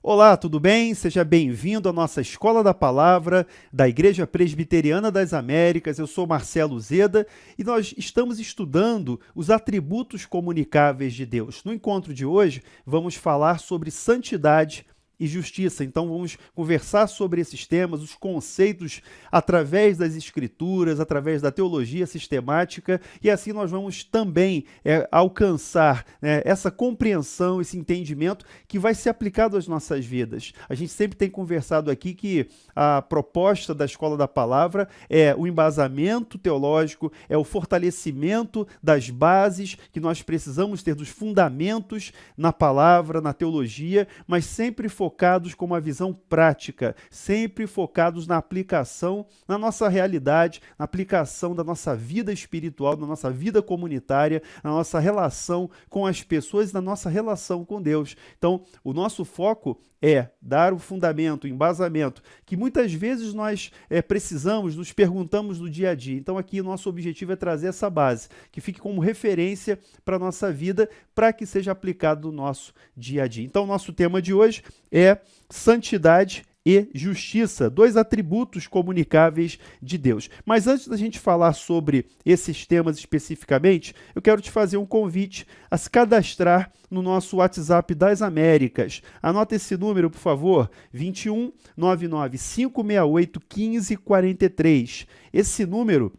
Olá, tudo bem? Seja bem-vindo à nossa Escola da Palavra da Igreja Presbiteriana das Américas. Eu sou Marcelo Zeda e nós estamos estudando os atributos comunicáveis de Deus. No encontro de hoje, vamos falar sobre santidade e justiça. Então, vamos conversar sobre esses temas, os conceitos através das escrituras, através da teologia sistemática, e assim nós vamos também alcançar essa compreensão, esse entendimento que vai ser aplicado às nossas vidas. A gente sempre tem conversado aqui que a proposta da Escola da Palavra é o embasamento teológico, é o fortalecimento das bases que nós precisamos ter, dos fundamentos na palavra, na teologia, mas sempre focados com uma visão prática, sempre focados na aplicação, na nossa realidade, na aplicação da nossa vida espiritual, da nossa vida comunitária, na nossa relação com as pessoas e na nossa relação com Deus. Então, o nosso foco é dar o fundamento, o embasamento, que muitas vezes nós precisamos, nos perguntamos no dia a dia. Então, aqui o nosso objetivo é trazer essa base, que fique como referência para a nossa vida, para que seja aplicado no nosso dia a dia. Então, o nosso tema de hoje é santidade e justiça, dois atributos comunicáveis de Deus. Mas antes da gente falar sobre esses temas especificamente, eu quero te fazer um convite a se cadastrar no nosso WhatsApp das Américas. Anota esse número, por favor, 21 99 568 1543. Esse número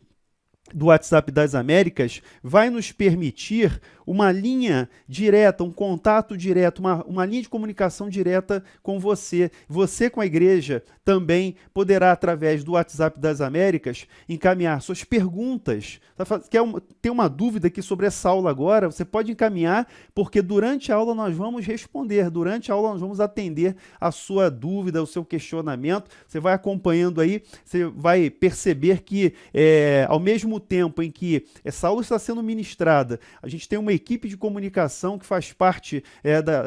do WhatsApp das Américas vai nos permitir uma linha direta, um contato direto, uma linha de comunicação direta com você. Você com a igreja também poderá, através do WhatsApp das Américas, encaminhar suas perguntas. Tem uma dúvida aqui sobre essa aula agora? Você pode encaminhar, porque durante a aula nós vamos responder, durante a aula nós vamos atender a sua dúvida, o seu questionamento. Você vai acompanhando aí, você vai perceber que ao mesmo tempo em que essa aula está sendo ministrada, a gente tem uma equipe de comunicação que faz parte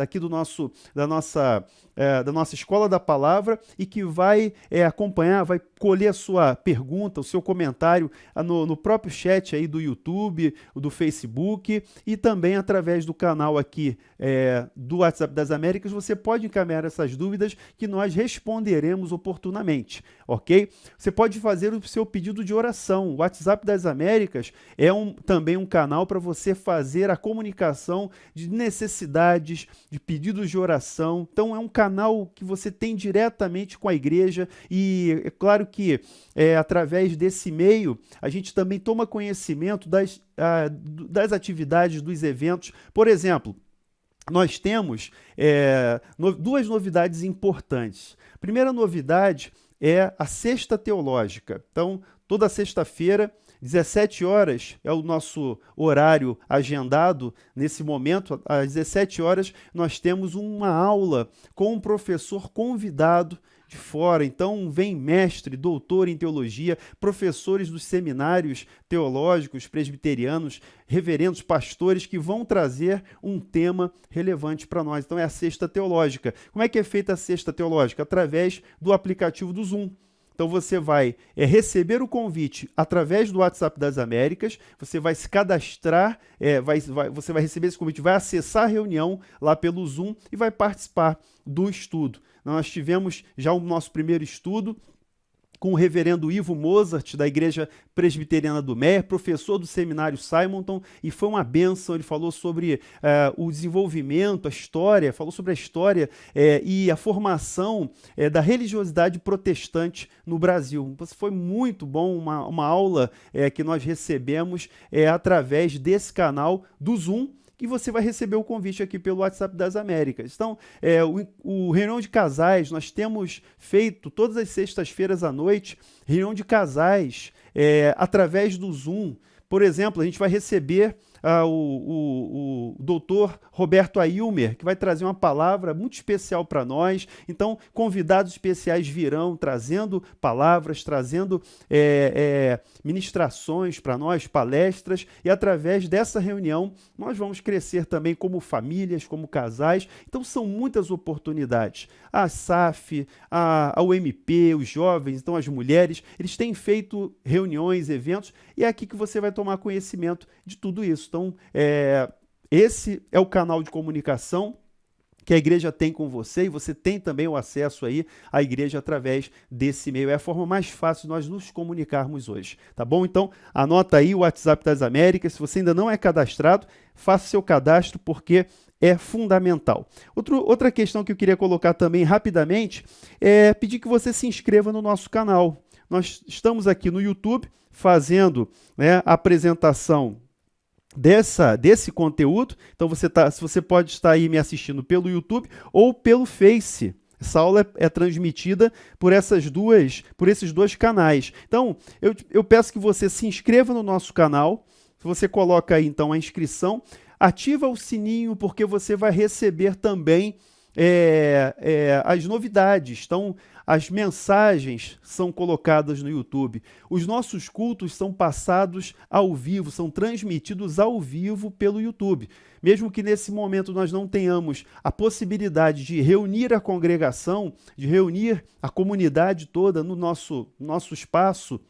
aqui da nossa Escola da Palavra e que vai acompanhar, vai colher a sua pergunta, o seu comentário no próprio chat aí do YouTube, do Facebook e também através do canal aqui do WhatsApp das Américas. Você pode encaminhar essas dúvidas que nós responderemos oportunamente, ok? Você pode fazer o seu pedido de oração. O WhatsApp das Américas é também um canal para você fazer a comunicação de necessidades, de pedidos de oração. Então é um canal que você tem diretamente com a igreja e é claro que através desse meio a gente também toma conhecimento das atividades, dos eventos. Por exemplo, nós temos duas novidades importantes. A primeira novidade é a Sexta Teológica. Então, toda sexta-feira, 17 horas é o nosso horário agendado nesse momento. Às 17 horas nós temos uma aula com um professor convidado de fora. Então vem mestre, doutor em teologia, professores dos seminários teológicos presbiterianos, reverendos, pastores que vão trazer um tema relevante para nós. Então é a Sexta Teológica. Como é que é feita a Sexta Teológica? Através do aplicativo do Zoom. Então você vai receber o convite através do WhatsApp das Américas, você vai se cadastrar, você vai receber esse convite, vai acessar a reunião lá pelo Zoom e vai participar do estudo. Nós tivemos já o nosso primeiro estudo com o reverendo Ivo Mozart, da Igreja Presbiteriana do Meier, professor do seminário Simonton, e foi uma bênção. Ele falou sobre o desenvolvimento, a história, falou sobre a história e a formação da religiosidade protestante no Brasil. Foi muito bom, uma aula que nós recebemos através desse canal do Zoom, e você vai receber o convite aqui pelo WhatsApp das Américas. Então, o reunião de casais, nós temos feito todas as sextas-feiras à noite, reunião de casais através do Zoom. Por exemplo, a gente vai receber o doutor Roberto Ailmer, que vai trazer uma palavra muito especial para nós. Então, convidados especiais virão trazendo palavras, trazendo ministrações para nós, palestras, e através dessa reunião nós vamos crescer também como famílias, como casais. Então, são muitas oportunidades. A SAF, a UMP, os jovens, então as mulheres, eles têm feito reuniões, eventos, e é aqui que você vai tomar conhecimento de tudo isso. Então, esse é o canal de comunicação que a igreja tem com você, e você tem também o acesso aí à igreja através desse e-mail. É a forma mais fácil de nós nos comunicarmos hoje, tá bom? Então, anota aí o WhatsApp das Américas. Se você ainda não é cadastrado, faça seu cadastro, porque é fundamental. Outra questão que eu queria colocar também rapidamente é pedir que você se inscreva no nosso canal. Nós estamos aqui no YouTube fazendo, né, a apresentação desse conteúdo. Então você pode estar aí me assistindo pelo YouTube ou pelo Face. Essa aula é transmitida por esses dois canais. Então, eu peço que você se inscreva no nosso canal. Você coloca aí, então, a inscrição, ativa o sininho, porque você vai receber também as novidades. Então, as mensagens são colocadas no YouTube. Os nossos cultos são passados ao vivo, são transmitidos ao vivo pelo YouTube. Mesmo que nesse momento nós não tenhamos a possibilidade de reunir a congregação, de reunir a comunidade toda no nosso espaço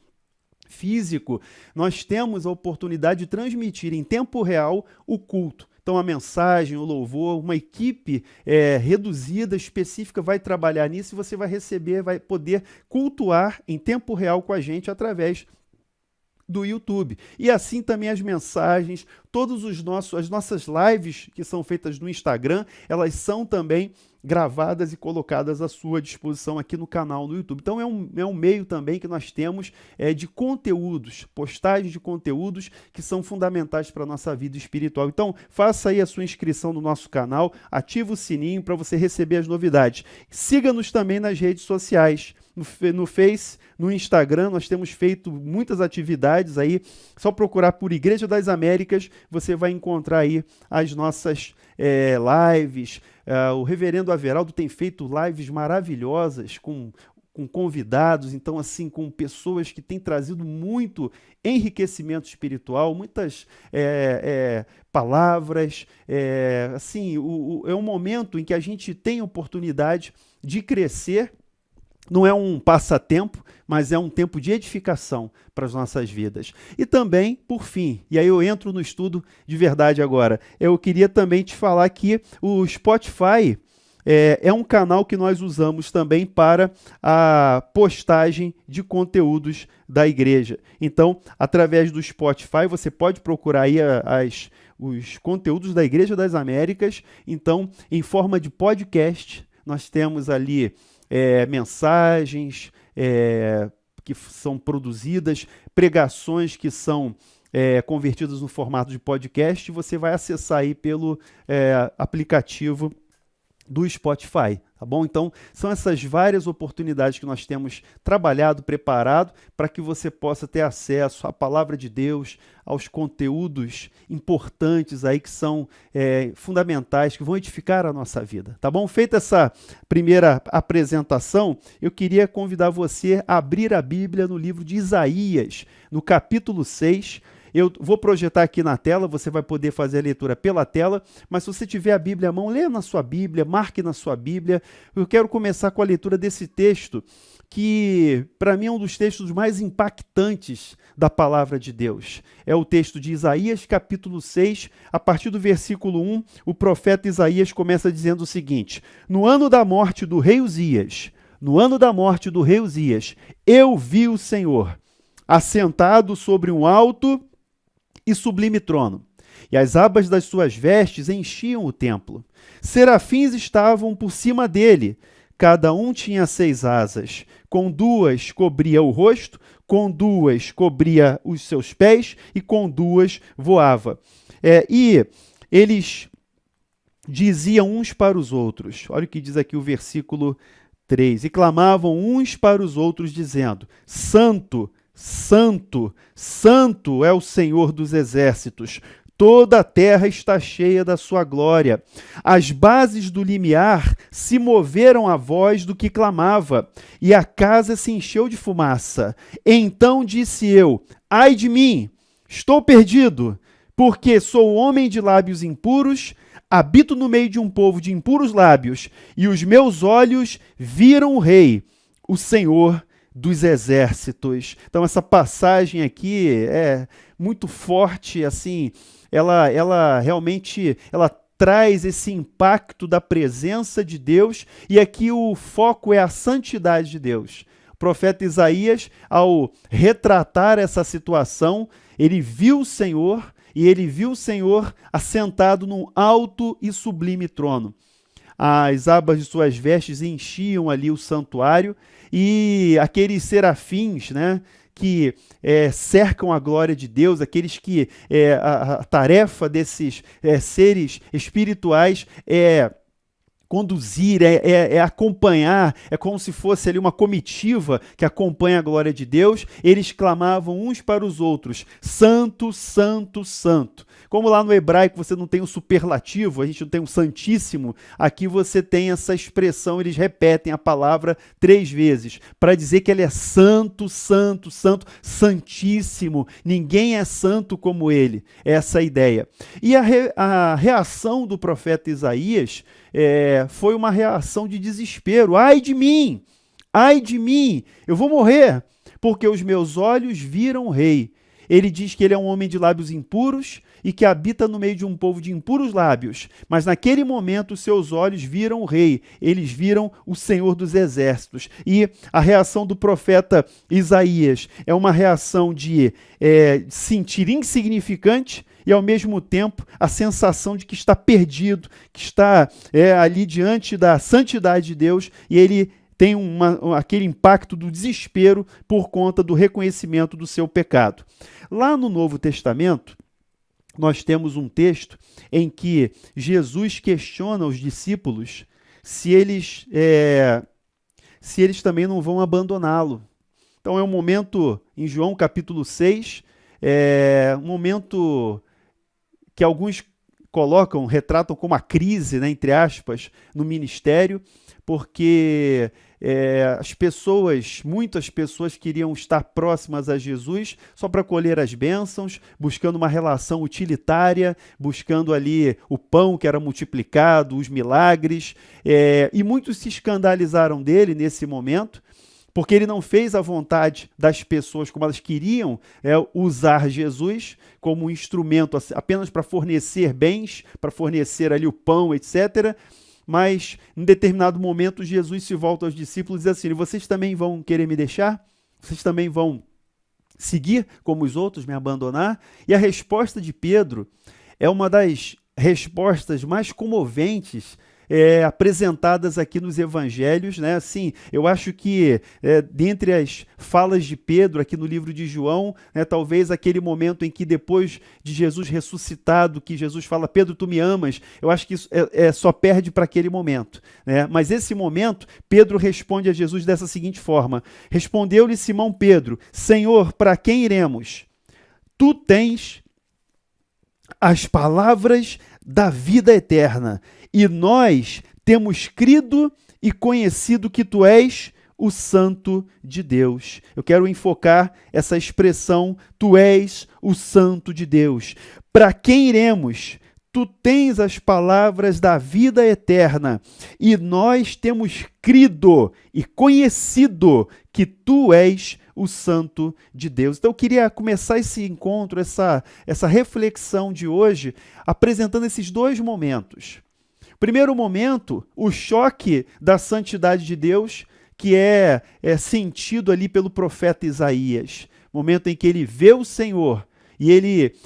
físico, nós temos a oportunidade de transmitir em tempo real o culto. Então, a mensagem, o louvor, uma equipe reduzida, específica, vai trabalhar nisso, e você vai receber, vai poder cultuar em tempo real com a gente através do YouTube. E assim também as mensagens, as nossas lives que são feitas no Instagram, elas são também gravadas e colocadas à sua disposição aqui no canal no YouTube. Então é um meio também que nós temos de conteúdos, postagens de conteúdos que são fundamentais para a nossa vida espiritual. Então faça aí a sua inscrição no nosso canal, ativa o sininho para você receber as novidades. Siga-nos também nas redes sociais, no Face, no Instagram. Nós temos feito muitas atividades aí, só procurar por Igreja das Américas, você vai encontrar aí as nossas lives. O reverendo Averaldo tem feito lives maravilhosas com convidados, então assim, com pessoas que têm trazido muito enriquecimento espiritual, muitas palavras, assim, é um momento em que a gente tem oportunidade de crescer. Não é um passatempo, mas é um tempo de edificação para as nossas vidas. E também, por fim, e aí eu entro no estudo de verdade agora, eu queria também te falar que o Spotify é um canal que nós usamos também para a postagem de conteúdos da igreja. Então, através do Spotify, você pode procurar aí os conteúdos da Igreja das Américas. Então, em forma de podcast, nós temos ali mensagens que são produzidas, pregações que são convertidas no formato de podcast. Você vai acessar aí pelo aplicativo do Spotify, tá bom? Então, são essas várias oportunidades que nós temos trabalhado, preparado, para que você possa ter acesso à palavra de Deus, aos conteúdos importantes aí que são fundamentais, que vão edificar a nossa vida, tá bom? Feita essa primeira apresentação, eu queria convidar você a abrir a Bíblia no livro de Isaías, no capítulo 6, eu vou projetar aqui na tela, você vai poder fazer a leitura pela tela, mas se você tiver a Bíblia à mão, leia na sua Bíblia, marque na sua Bíblia. Eu quero começar com a leitura desse texto, que para mim é um dos textos mais impactantes da palavra de Deus. É o texto de Isaías, capítulo 6, a partir do versículo 1, o profeta Isaías começa dizendo o seguinte: no ano da morte do rei Uzias, eu vi o Senhor assentado sobre um alto e sublime trono, e as abas das suas vestes enchiam o templo. Serafins estavam por cima dele, cada um tinha 6 asas, com 2 cobria o rosto, com 2 cobria os seus pés, e com 2 voava. E eles diziam uns para os outros, olha o que diz aqui o versículo 3, e clamavam uns para os outros, dizendo: Santo, Santo, Santo é o Senhor dos exércitos, toda a terra está cheia da sua glória. As bases do limiar se moveram à voz do que clamava, e a casa se encheu de fumaça. Então disse eu: ai de mim, estou perdido, porque sou homem de lábios impuros, habito no meio de um povo de impuros lábios, e os meus olhos viram o Rei, o Senhor dos exércitos. Então essa passagem aqui é muito forte, assim, ela realmente traz esse impacto da presença de Deus, e aqui o foco é a santidade de Deus. O profeta Isaías, ao retratar essa situação, ele viu o Senhor, e ele viu o Senhor assentado num alto e sublime trono. As abas de suas vestes enchiam ali o santuário, e aqueles serafins, né, que cercam a glória de Deus, aqueles que a tarefa desses seres espirituais é conduzir, acompanhar, é como se fosse ali uma comitiva que acompanha a glória de Deus. Eles clamavam uns para os outros: Santo, Santo, Santo. Como lá no hebraico você não tem um superlativo, a gente não tem um santíssimo, aqui você tem essa expressão, eles repetem a palavra 3 vezes, para dizer que ele é santo, santo, santo, santíssimo, ninguém é santo como ele, essa é a ideia. E a reação do profeta Isaías foi uma reação de desespero: ai de mim, eu vou morrer, porque os meus olhos viram o rei. Ele diz que ele é um homem de lábios impuros e que habita no meio de um povo de impuros lábios. Mas naquele momento seus olhos viram o rei, eles viram o Senhor dos Exércitos. E a reação do profeta Isaías é uma reação de sentir insignificante e ao mesmo tempo a sensação de que está perdido, que está ali diante da santidade de Deus, e ele tem aquele impacto do desespero por conta do reconhecimento do seu pecado. Lá no Novo Testamento, nós temos um texto em que Jesus questiona os discípulos se eles também não vão abandoná-lo. Então é um momento, em João capítulo 6, um momento que alguns retratam como a crise, né, entre aspas, no ministério, porque muitas pessoas queriam estar próximas a Jesus só para colher as bênçãos, buscando uma relação utilitária, buscando ali o pão que era multiplicado, os milagres, e muitos se escandalizaram dele nesse momento, porque ele não fez a vontade das pessoas como elas queriam usar Jesus como um instrumento apenas para fornecer bens, para fornecer ali o pão, etc. Mas, em determinado momento, Jesus se volta aos discípulos e diz assim: vocês também vão querer me deixar? Vocês também vão seguir como os outros, me abandonar? E a resposta de Pedro é uma das respostas mais comoventes apresentadas aqui nos evangelhos, né? Assim, eu acho que dentre as falas de Pedro aqui no livro de João, talvez aquele momento em que depois de Jesus ressuscitado, que Jesus fala: Pedro, tu me amas, eu acho que isso só perde para aquele momento, né? Mas esse momento, Pedro responde a Jesus dessa seguinte forma: respondeu-lhe Simão Pedro: Senhor, para quem iremos? Tu tens as palavras da vida eterna, e nós temos crido e conhecido que tu és o Santo de Deus. Eu quero enfocar essa expressão: tu és o Santo de Deus. Para quem iremos? Tu tens as palavras da vida eterna, e nós temos crido e conhecido que tu és o Santo de Deus. Então eu queria começar esse encontro, essa reflexão de hoje, apresentando esses 2 momentos. Primeiro momento, o choque da santidade de Deus, que é sentido ali pelo profeta Isaías. Momento em que ele vê o Senhor e ele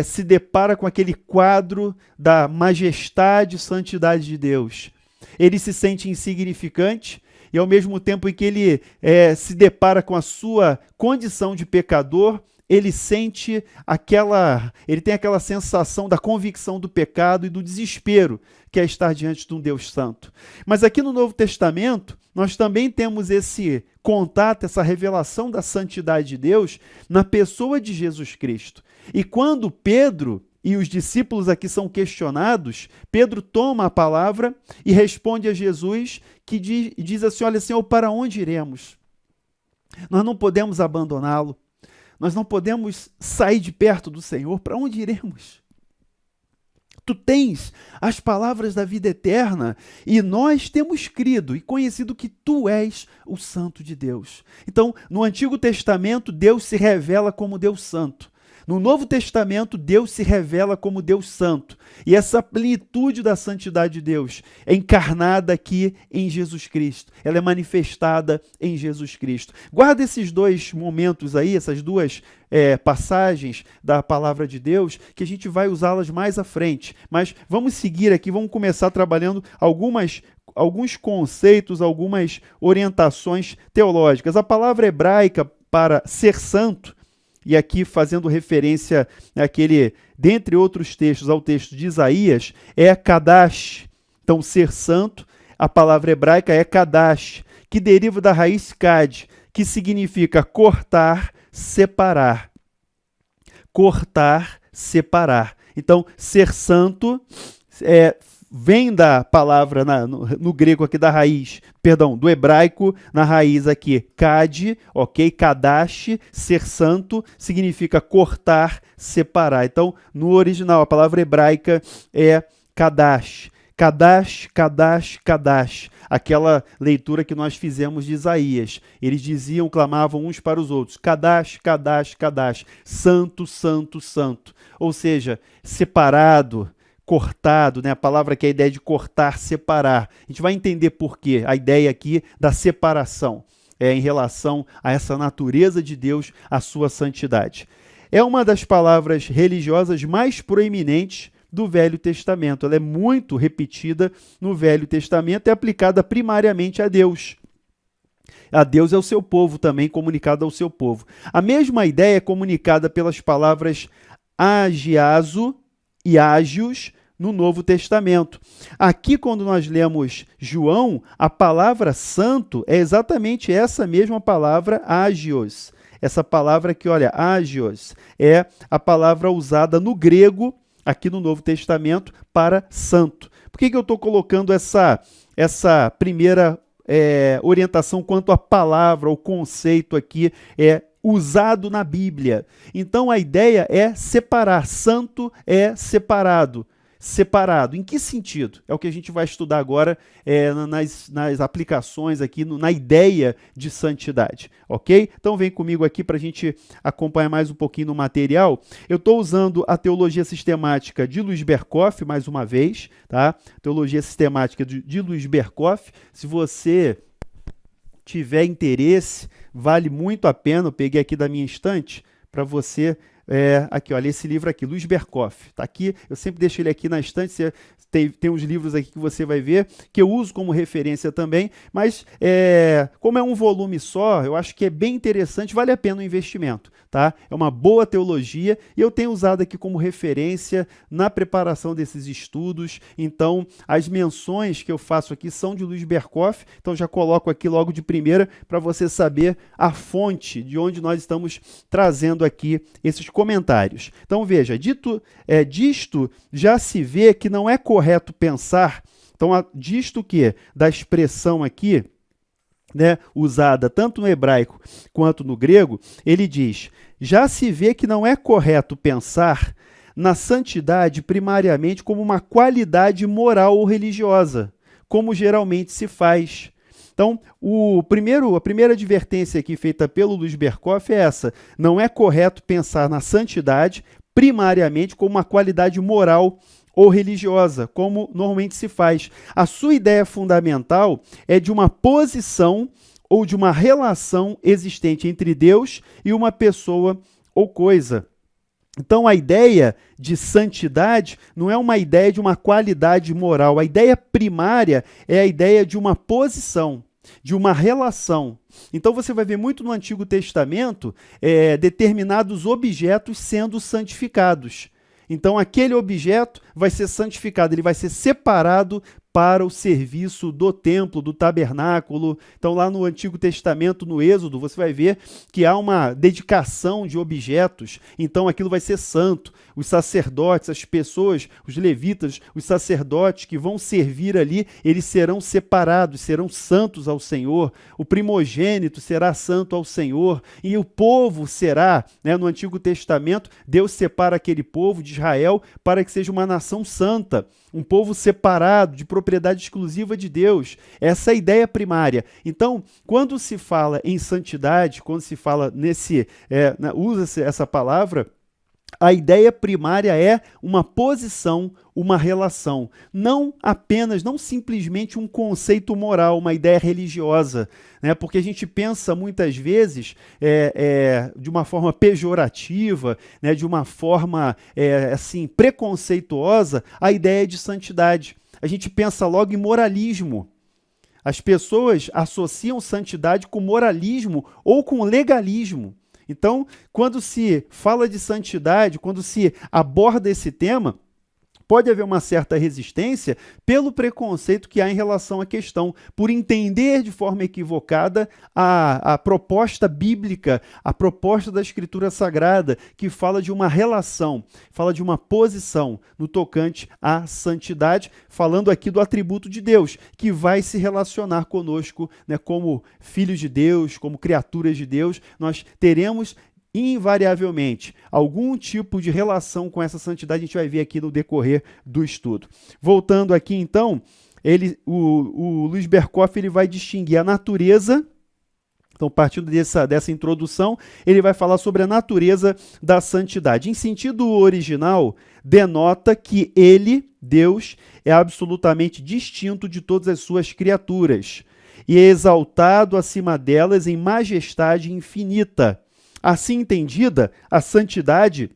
se depara com aquele quadro da majestade e santidade de Deus. Ele se sente insignificante, e ao mesmo tempo em que ele se depara com a sua condição de pecador, ele tem aquela sensação da convicção do pecado e do desespero que é estar diante de um Deus santo. Mas aqui no Novo Testamento, nós também temos esse contato, essa revelação da santidade de Deus na pessoa de Jesus Cristo. E quando Pedro e os discípulos aqui são questionados, Pedro toma a palavra e responde a Jesus, que diz assim: olha, Senhor, para onde iremos? Nós não podemos abandoná-lo. Nós não podemos sair de perto do Senhor. Para onde iremos? Tu tens as palavras da vida eterna, e nós temos crido e conhecido que tu és o Santo de Deus. Então, no Antigo Testamento, Deus se revela como Deus Santo. No Novo Testamento, Deus se revela como Deus Santo. E essa plenitude da santidade de Deus é encarnada aqui em Jesus Cristo. Ela é manifestada em Jesus Cristo. Guarda esses dois momentos aí, essas duas passagens da palavra de Deus, que a gente vai usá-las mais à frente. Mas vamos seguir aqui, vamos começar trabalhando alguns conceitos, algumas orientações teológicas. A palavra hebraica para ser santo, e aqui fazendo referência àquele, dentre outros textos, ao texto de Isaías, é Kadash. Então, ser santo, a palavra hebraica é Kadash, que deriva da raiz Kad, que significa cortar, separar. Cortar, separar. Então, ser santo vem da palavra no grego aqui da raiz, do hebraico, na raiz aqui, kad, ok? Kadash, ser santo, significa cortar, separar. Então, no original, a palavra hebraica é Kadash. Kadash, Kadash, Kadash. Aquela leitura que nós fizemos de Isaías. Eles diziam, clamavam uns para os outros. Kadash, Kadash, Kadash. Santo, santo, santo. Ou seja, separado, cortado, né? A palavra que é a ideia de cortar, separar. A gente vai entender por quê. A ideia aqui da separação em relação a essa natureza de Deus, a sua santidade. É uma das palavras religiosas mais proeminentes do Velho Testamento. Ela é muito repetida no Velho Testamento e é aplicada primariamente a Deus. A Deus é o seu povo também, comunicada ao seu povo. A mesma ideia é comunicada pelas palavras agiazo e ágios no Novo Testamento. Aqui, quando nós lemos João, a palavra santo é exatamente essa mesma palavra agios. Essa palavra aqui, olha, agios, é a palavra usada no grego, aqui no Novo Testamento, para santo. Por que eu estou colocando essa primeira orientação quanto à palavra, o conceito aqui usado na Bíblia? Então, a ideia é separar. Santo é separado. Separado. Em que sentido? É o que a gente vai estudar agora nas aplicações aqui, na ideia de santidade, ok? Então vem comigo aqui para a gente acompanhar mais um pouquinho no material. Eu estou usando a teologia sistemática de Luiz Berkoff, mais uma vez, tá? Teologia sistemática de Luiz Berkoff. Se você tiver interesse, vale muito a pena. Eu peguei aqui da minha estante para você. Aqui, olha, esse livro aqui, Luiz Berkoff, tá aqui, eu sempre deixo ele aqui na estante, tem uns livros aqui que você vai ver, que eu uso como referência também, mas como é um volume só, eu acho que é bem interessante, vale a pena o investimento, tá? É uma boa teologia e eu tenho usado aqui como referência na preparação desses estudos. Então, as menções que eu faço aqui são de Luiz Berkoff, então já coloco aqui logo de primeira para você saber a fonte de onde nós estamos trazendo aqui esses comentários. Então veja, disto já se vê que não é correto pensar, então disto que da expressão aqui, né, usada tanto no hebraico quanto no grego, ele diz, já se vê que não é correto pensar na santidade primariamente como uma qualidade moral ou religiosa, como geralmente se faz. Então, a primeira advertência aqui feita pelo Luiz Berkoff é essa. Não é correto pensar na santidade primariamente como uma qualidade moral ou religiosa, como normalmente se faz. A sua ideia fundamental é de uma posição ou de uma relação existente entre Deus e uma pessoa ou coisa. Então, a ideia de santidade não é uma ideia de uma qualidade moral. A ideia primária é a ideia de uma posição, de uma relação. Então, você vai ver muito no Antigo Testamento determinados objetos sendo santificados. Então, aquele objeto vai ser santificado, ele vai ser separado para o serviço do templo, do tabernáculo. Então, lá no Antigo Testamento, no Êxodo, você vai ver que há uma dedicação de objetos. Então, aquilo vai ser santo. Os sacerdotes, as pessoas, os levitas, os sacerdotes que vão servir ali, eles serão separados, serão santos ao Senhor. O primogênito será santo ao Senhor. E o povo será, no Antigo Testamento, Deus separa aquele povo de Israel para que seja uma nação santa, um povo separado, de propriedade exclusiva de Deus. Essa é a ideia primária. Então, quando se fala em santidade, quando se fala usa-se essa palavra, A ideia primária é uma posição, uma relação, não apenas, não simplesmente um conceito moral, uma ideia religiosa, né? Porque a gente pensa muitas vezes de uma forma pejorativa, né? De uma forma assim preconceituosa, a ideia de santidade. A gente pensa logo em moralismo. As pessoas associam santidade com moralismo ou com legalismo. Então, quando se fala de santidade, quando se aborda esse tema, pode haver uma certa resistência pelo preconceito que há em relação à questão, por entender de forma equivocada a proposta bíblica, a proposta da Escritura Sagrada, que fala de uma relação, fala de uma posição no tocante à santidade, falando aqui do atributo de Deus, que vai se relacionar conosco, né, como filhos de Deus, como criaturas de Deus. Nós teremos invariavelmente algum tipo de relação com essa santidade. A gente vai ver aqui no decorrer do estudo. Voltando aqui então, o Luiz Berkoff ele vai distinguir a natureza. Então, partindo dessa introdução, ele vai falar sobre a natureza da santidade. Em sentido original, denota que ele, Deus, é absolutamente distinto de todas as suas criaturas e é exaltado acima delas em majestade infinita. Assim entendida, a santidade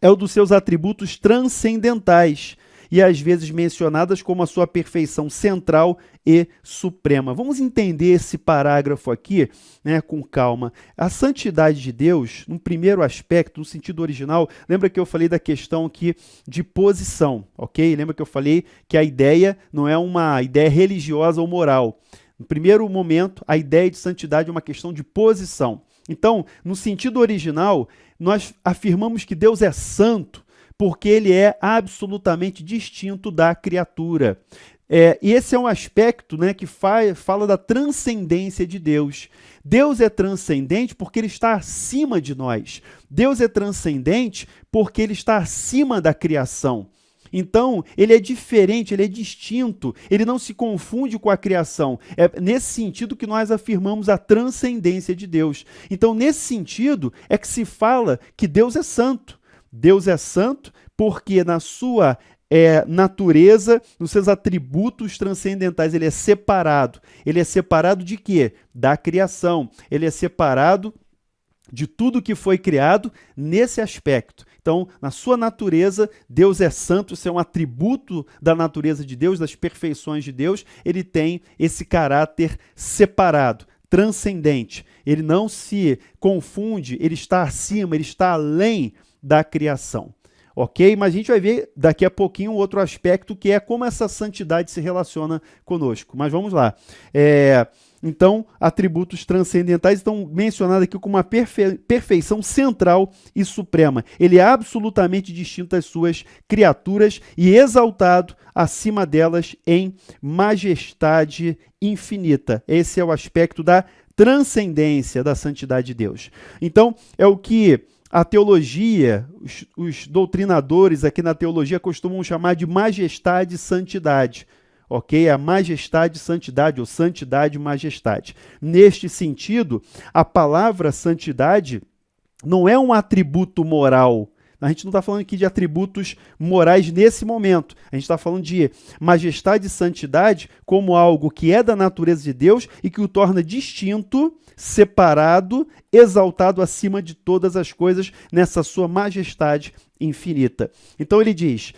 é um dos seus atributos transcendentais e às vezes mencionadas como a sua perfeição central e suprema. Vamos entender esse parágrafo aqui, né, com calma. A santidade de Deus, no primeiro aspecto, no sentido original, lembra que eu falei da questão aqui de posição, ok? Lembra que eu falei que a ideia não é uma ideia religiosa ou moral. No primeiro momento, a ideia de santidade é uma questão de posição. Então, no sentido original, nós afirmamos que Deus é santo porque ele é absolutamente distinto da criatura. E esse é um aspecto, né, que fala da transcendência de Deus. Deus é transcendente porque ele está acima de nós. Deus é transcendente porque ele está acima da criação. Então, ele é diferente, ele é distinto, ele não se confunde com a criação. É nesse sentido que nós afirmamos a transcendência de Deus. Então, nesse sentido, é que se fala que Deus é santo. Deus é santo porque na sua natureza, nos seus atributos transcendentais, ele é separado. Ele é separado de quê? Da criação. Ele é separado de tudo que foi criado nesse aspecto. Então, na sua natureza, Deus é santo, isso é um atributo da natureza de Deus, das perfeições de Deus, ele tem esse caráter separado, transcendente. Ele não se confunde, ele está acima, ele está além da criação. Ok? Mas a gente vai ver daqui a pouquinho um outro aspecto, que é como essa santidade se relaciona conosco. Mas vamos lá. Então, atributos transcendentais estão mencionados aqui como uma perfeição central e suprema. Ele é absolutamente distinto das suas criaturas e exaltado acima delas em majestade infinita. Esse é o aspecto da transcendência da santidade de Deus. Então, é o que a teologia, os doutrinadores aqui na teologia costumam chamar de majestade e santidade. Ok? A majestade e santidade, ou santidade e majestade. Neste sentido, a palavra santidade não é um atributo moral. A gente não está falando aqui de atributos morais nesse momento. A gente está falando de majestade e santidade como algo que é da natureza de Deus e que o torna distinto, separado, exaltado acima de todas as coisas nessa sua majestade infinita. Então ele diz,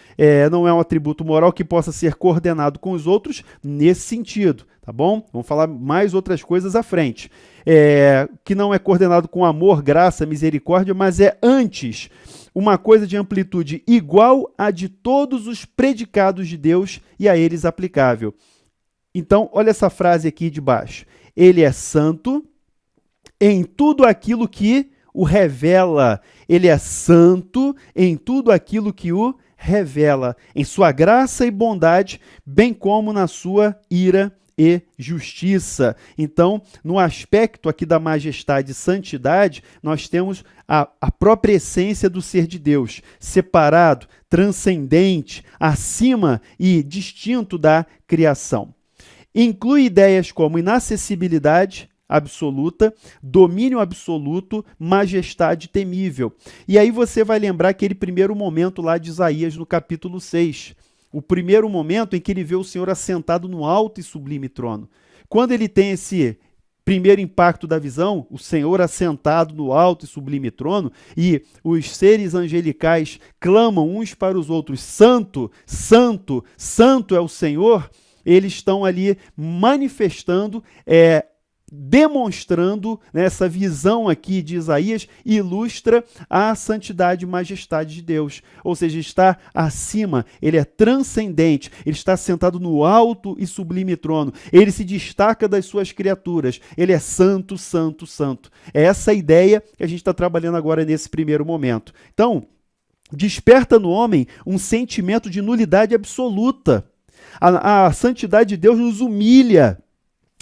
não é um atributo moral que possa ser coordenado com os outros nesse sentido, tá bom? Vamos falar mais outras coisas à frente. Que não é coordenado com amor, graça, misericórdia, mas é antes uma coisa de amplitude igual a de todos os predicados de Deus e a eles aplicável. Então, olha essa frase aqui de baixo. Ele é santo em tudo aquilo que o revela. Ele é santo em tudo aquilo que o revela, em sua graça e bondade, bem como na sua ira e justiça. Então, no aspecto aqui da majestade e santidade, nós temos a própria essência do ser de Deus, separado, transcendente, acima e distinto da criação. Inclui ideias como inacessibilidade, absoluta, domínio absoluto, majestade temível. E aí você vai lembrar aquele primeiro momento lá de Isaías no capítulo 6. O primeiro momento em que ele vê o Senhor assentado no alto e sublime trono. Quando ele tem esse primeiro impacto da visão, o Senhor assentado no alto e sublime trono, e os seres angelicais clamam uns para os outros: Santo, Santo, Santo é o Senhor. Eles estão ali manifestando, demonstrando, né, essa visão aqui de Isaías ilustra a santidade e majestade de Deus. Ou seja, está acima, ele é transcendente, ele está sentado no alto e sublime trono, ele se destaca das suas criaturas, ele é santo, santo, santo. É essa a ideia que a gente está trabalhando agora nesse primeiro momento. Então, desperta no homem um sentimento de nulidade absoluta. A santidade de Deus nos humilha.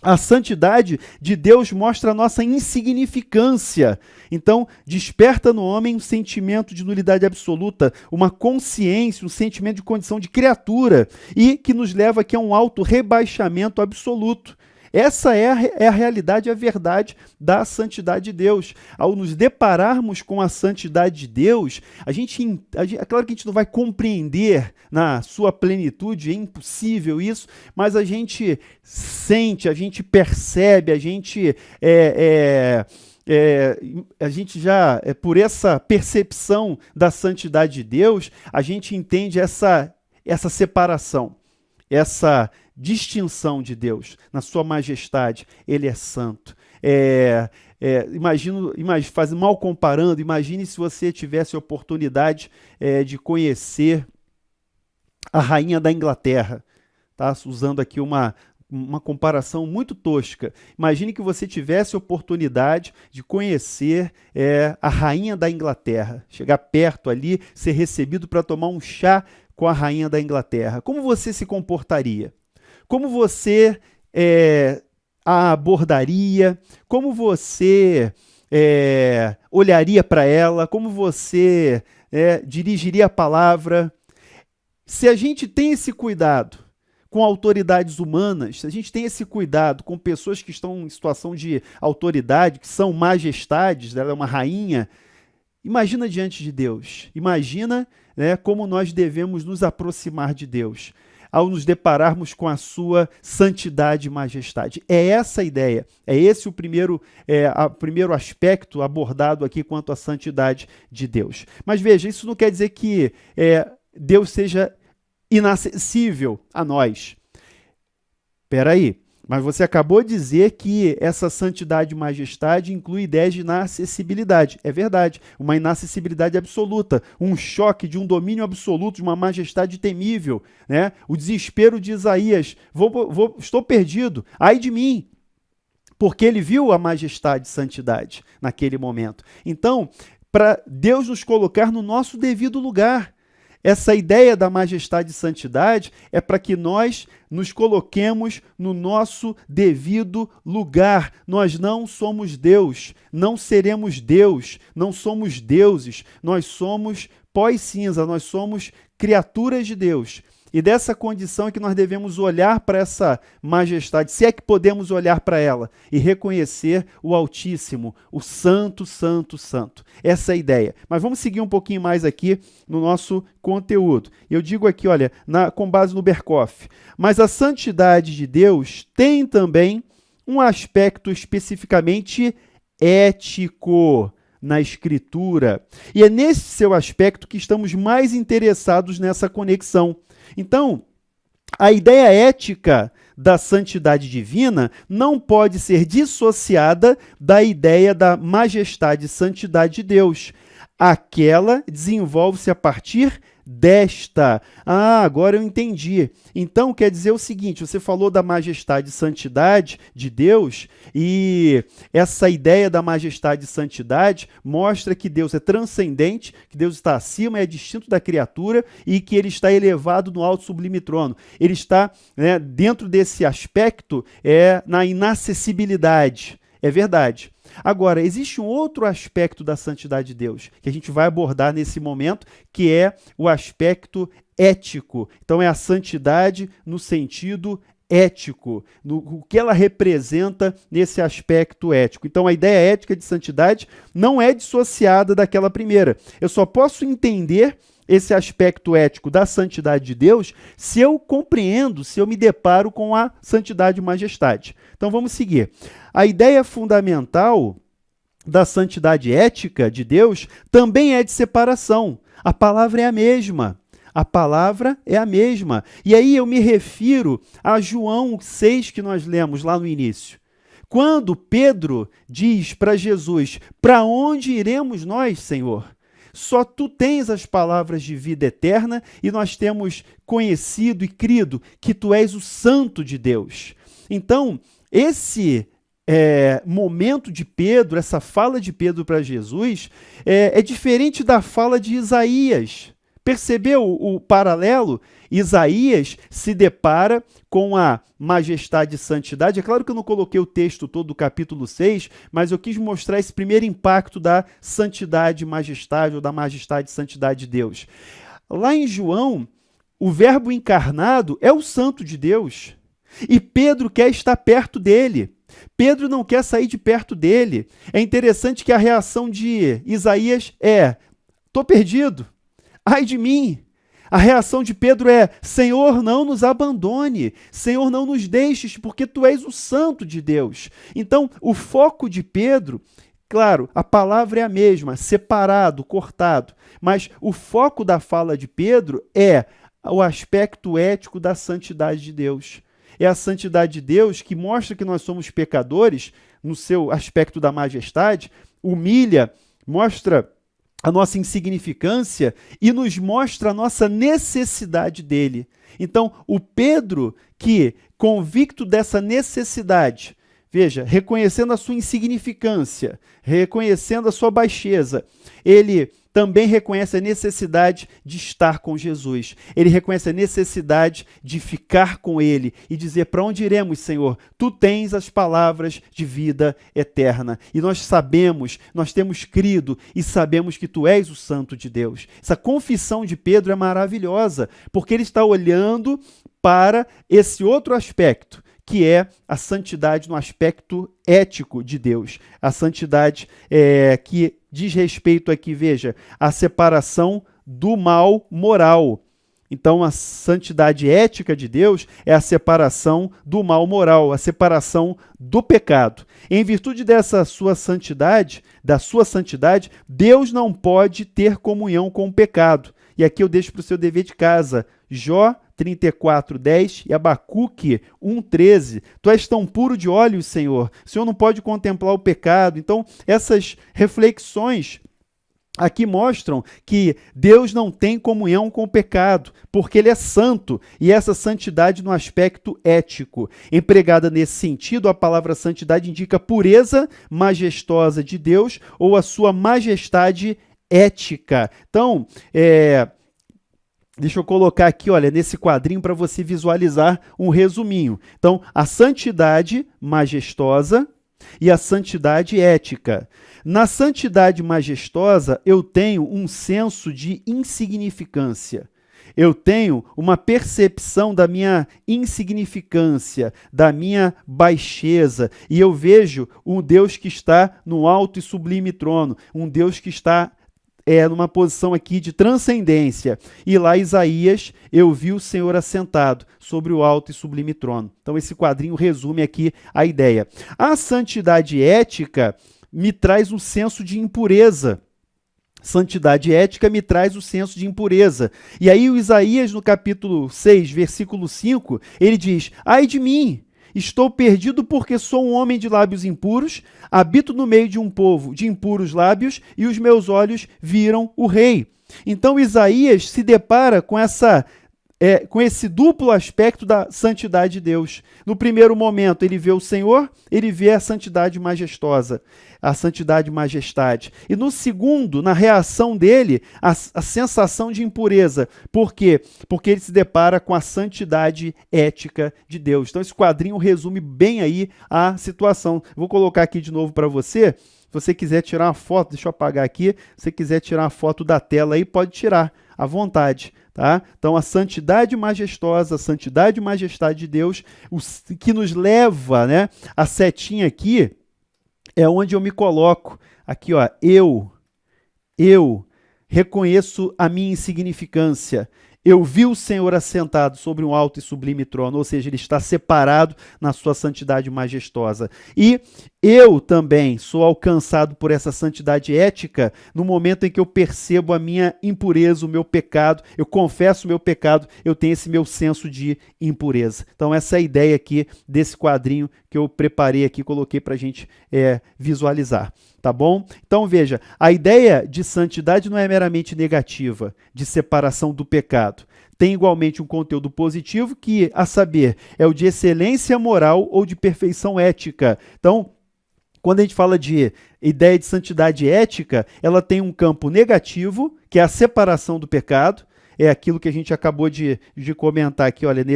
A santidade de Deus mostra a nossa insignificância. Então, desperta no homem um sentimento de nulidade absoluta, uma consciência, um sentimento de condição de criatura, e que nos leva aqui a um auto-rebaixamento absoluto. Essa é a realidade, a verdade da santidade de Deus. Ao nos depararmos com a santidade de Deus, é claro que a gente não vai compreender na sua plenitude, é impossível isso, mas a gente sente, a gente percebe, a gente já, por essa percepção da santidade de Deus, a gente entende essa separação, essa distinção de Deus na sua majestade. Ele é santo. Mal comparando, imagine se você tivesse a oportunidade de conhecer a rainha da Inglaterra, tá? Usando aqui uma comparação muito tosca. Imagine que você tivesse a oportunidade de conhecer a rainha da Inglaterra, chegar perto ali, ser recebido para tomar um chá com a rainha da Inglaterra. Como você se comportaria? Como você a abordaria? Como você olharia para ela? Como você dirigiria a palavra? Se a gente tem esse cuidado com autoridades humanas, se a gente tem esse cuidado com pessoas que estão em situação de autoridade, que são majestades, ela é uma rainha, imagina diante de Deus. Imagina, né, como nós devemos nos aproximar de Deus ao nos depararmos com a sua santidade e majestade. É essa a ideia, é esse o primeiro aspecto abordado aqui quanto à santidade de Deus. Mas veja, isso não quer dizer que Deus seja inacessível a nós. Espera aí, mas você acabou de dizer que essa santidade e majestade inclui ideias de inacessibilidade. É verdade, uma inacessibilidade absoluta, um choque de um domínio absoluto, de uma majestade temível, né? O desespero de Isaías, estou perdido, ai de mim, porque ele viu a majestade e santidade naquele momento. Então, para Deus nos colocar no nosso devido lugar, essa ideia da majestade e santidade é para que nós nos coloquemos no nosso devido lugar. Nós não somos Deus, não seremos Deus, não somos deuses, nós somos pós-cinza, nós somos criaturas de Deus. E dessa condição é que nós devemos olhar para essa majestade, se é que podemos olhar para ela e reconhecer o Altíssimo, o Santo, Santo, Santo. Essa é a ideia. Mas vamos seguir um pouquinho mais aqui no nosso conteúdo. Eu digo aqui, olha, com base no Berkhof, mas a santidade de Deus tem também um aspecto especificamente ético na Escritura. E é nesse seu aspecto que estamos mais interessados nessa conexão. Então, a ideia ética da santidade divina não pode ser dissociada da ideia da majestade e santidade de Deus. Aquela desenvolve-se a partir desta. Agora eu entendi. Então quer dizer o seguinte, você falou da majestade e santidade de Deus, e essa ideia da majestade e santidade mostra que Deus é transcendente, que Deus está acima, é distinto da criatura e que ele está elevado no alto sublime trono. Ele está, né, dentro desse aspecto, na inacessibilidade. É verdade. Agora, existe um outro aspecto da santidade de Deus, que a gente vai abordar nesse momento, que é o aspecto ético. Então, é a santidade no sentido ético, o que ela representa nesse aspecto ético. Então, a ideia ética de santidade não é dissociada daquela primeira. Eu só posso entender esse aspecto ético da santidade de Deus se eu compreendo, se eu me deparo com a santidade e majestade. Então, vamos seguir. A ideia fundamental da santidade ética de Deus também é de separação. A palavra é a mesma. A palavra é a mesma. E aí eu me refiro a João 6 que nós lemos lá no início. Quando Pedro diz para Jesus: para onde iremos nós, Senhor? Só tu tens as palavras de vida eterna e nós temos conhecido e crido que tu és o Santo de Deus. Então, esse momento de Pedro, essa fala de Pedro para Jesus, é diferente da fala de Isaías. Percebeu o paralelo? Isaías se depara com a majestade e santidade. É claro que eu não coloquei o texto todo do capítulo 6, mas eu quis mostrar esse primeiro impacto da santidade e majestade, ou da majestade e santidade de Deus. Lá em João, o Verbo encarnado é o Santo de Deus. E Pedro quer estar perto dele. Pedro não quer sair de perto dele. É interessante que a reação de Isaías é: estou perdido. Ai de mim! A reação de Pedro é: Senhor, não nos abandone, Senhor, não nos deixes, porque tu és o Santo de Deus. Então, o foco de Pedro, claro, a palavra é a mesma, separado, cortado, mas o foco da fala de Pedro é o aspecto ético da santidade de Deus. É a santidade de Deus que mostra que nós somos pecadores, no seu aspecto da majestade, humilha, mostra a nossa insignificância e nos mostra a nossa necessidade dele. Então, o Pedro que, convicto dessa necessidade, veja, reconhecendo a sua insignificância, reconhecendo a sua baixeza, ele também reconhece a necessidade de estar com Jesus. Ele reconhece a necessidade de ficar com ele e dizer: para onde iremos, Senhor? Tu tens as palavras de vida eterna. E nós sabemos, nós temos crido e sabemos que tu és o Santo de Deus. Essa confissão de Pedro é maravilhosa, porque ele está olhando para esse outro aspecto, que é a santidade no aspecto ético de Deus. A santidade que diz respeito aqui, veja, à separação do mal moral. Então, a santidade ética de Deus é a separação do mal moral, a separação do pecado. Em virtude dessa sua santidade, Deus não pode ter comunhão com o pecado. E aqui eu deixo para o seu dever de casa, Jó 34:10 e Abacuque 1:13. Tu és tão puro de olhos, Senhor. O Senhor não pode contemplar o pecado. Então, essas reflexões aqui mostram que Deus não tem comunhão com o pecado, porque ele é santo, e essa santidade no aspecto ético. Empregada nesse sentido, a palavra santidade indica pureza majestosa de Deus ou a sua majestade ética. Então, deixa eu colocar aqui, olha, nesse quadrinho para você visualizar um resuminho. Então, a santidade majestosa e a santidade ética. Na santidade majestosa, eu tenho um senso de insignificância. Eu tenho uma percepção da minha insignificância, da minha baixeza, e eu vejo um Deus que está no alto e sublime trono, um Deus que está numa posição aqui de transcendência. E lá, Isaías, eu vi o Senhor assentado sobre o alto e sublime trono. Então, esse quadrinho resume aqui a ideia. A santidade ética me traz um senso de impureza. Santidade ética me traz o senso de impureza. E aí, o Isaías, no capítulo 6, versículo 5, ele diz: ai de mim! Estou perdido porque sou um homem de lábios impuros, habito no meio de um povo de impuros lábios e os meus olhos viram o rei. Então Isaías se depara com esse duplo aspecto da santidade de Deus. No primeiro momento ele vê o Senhor, ele vê a santidade majestosa, a santidade e majestade. E no segundo, na reação dele, a sensação de impureza. Por quê? Porque ele se depara com a santidade ética de Deus. Então esse quadrinho resume bem aí a situação. Vou colocar aqui de novo para você. Se você quiser tirar uma foto, deixa eu apagar aqui. Se você quiser tirar uma foto da tela aí, pode tirar à vontade. Tá? Então, a santidade majestosa, a santidade e majestade de Deus, que nos leva, né, a setinha aqui, é onde eu me coloco. Aqui, ó, eu reconheço a minha insignificância. Eu vi o Senhor assentado sobre um alto e sublime trono, ou seja, ele está separado na sua santidade majestosa. E eu também sou alcançado por essa santidade ética no momento em que eu percebo a minha impureza, o meu pecado, eu confesso o meu pecado, eu tenho esse meu senso de impureza. Então, essa é a ideia aqui desse quadrinho que eu preparei aqui, coloquei para a gente visualizar. Tá bom? Então, veja, a ideia de santidade não é meramente negativa, de separação do pecado. Tem igualmente um conteúdo positivo que, a saber, é o de excelência moral ou de perfeição ética. Então, quando a gente fala de ideia de santidade ética, ela tem um campo negativo, que é a separação do pecado, é aquilo que a gente acabou de comentar aqui, olha,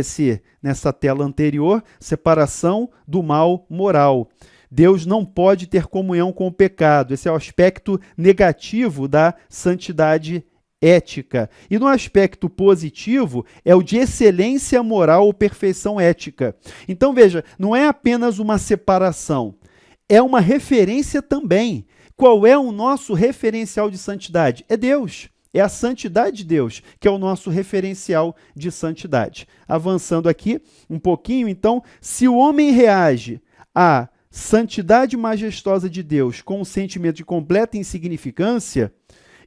nessa tela anterior, separação do mal moral. Deus não pode ter comunhão com o pecado. Esse é o aspecto negativo da santidade ética. E no aspecto positivo, é o de excelência moral ou perfeição ética. Então, veja, não é apenas uma separação, é uma referência também. Qual é o nosso referencial de santidade? É Deus. É a santidade de Deus, que é o nosso referencial de santidade. Avançando aqui um pouquinho, então, se o homem reage à santidade majestosa de Deus com um sentimento de completa insignificância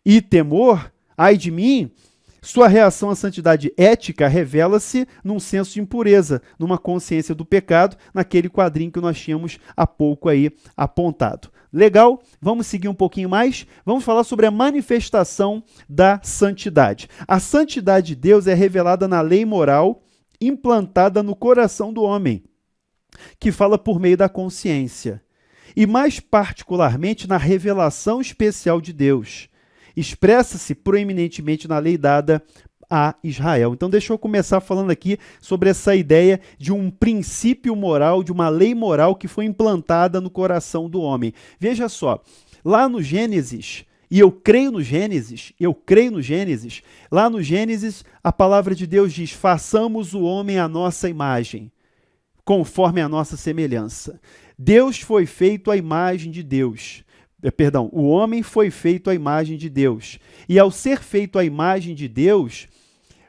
e temor, ai de mim, sua reação à santidade ética revela-se num senso de impureza, numa consciência do pecado, naquele quadrinho que nós tínhamos há pouco aí apontado. Legal? Vamos seguir um pouquinho mais? Vamos falar sobre a manifestação da santidade. A santidade de Deus é revelada na lei moral implantada no coração do homem, que fala por meio da consciência, e mais particularmente na revelação especial de Deus. Expressa-se proeminentemente na lei dada a Israel. Então, deixa eu começar falando aqui sobre essa ideia de um princípio moral, de uma lei moral que foi implantada no coração do homem. Veja só, lá no Gênesis, e eu creio no Gênesis, lá no Gênesis, a palavra de Deus diz: façamos o homem à nossa imagem, conforme a nossa semelhança. Deus foi feito à imagem de Deus. Perdão, o homem foi feito à imagem de Deus. E ao ser feito à imagem de Deus,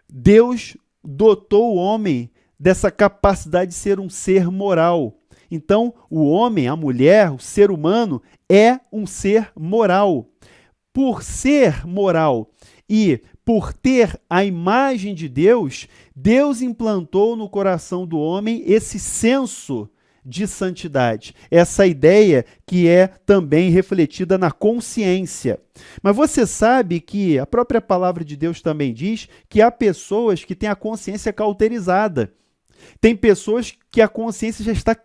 Deus dotou o homem dessa capacidade de ser um ser moral. Então, o homem, a mulher, o ser humano, é um ser moral. Por ser moral e por ter a imagem de Deus, Deus implantou no coração do homem esse senso de santidade, essa ideia que é também refletida na consciência. Mas você sabe que a própria palavra de Deus também diz que há pessoas que têm a consciência cauterizada. Tem pessoas que a consciência já está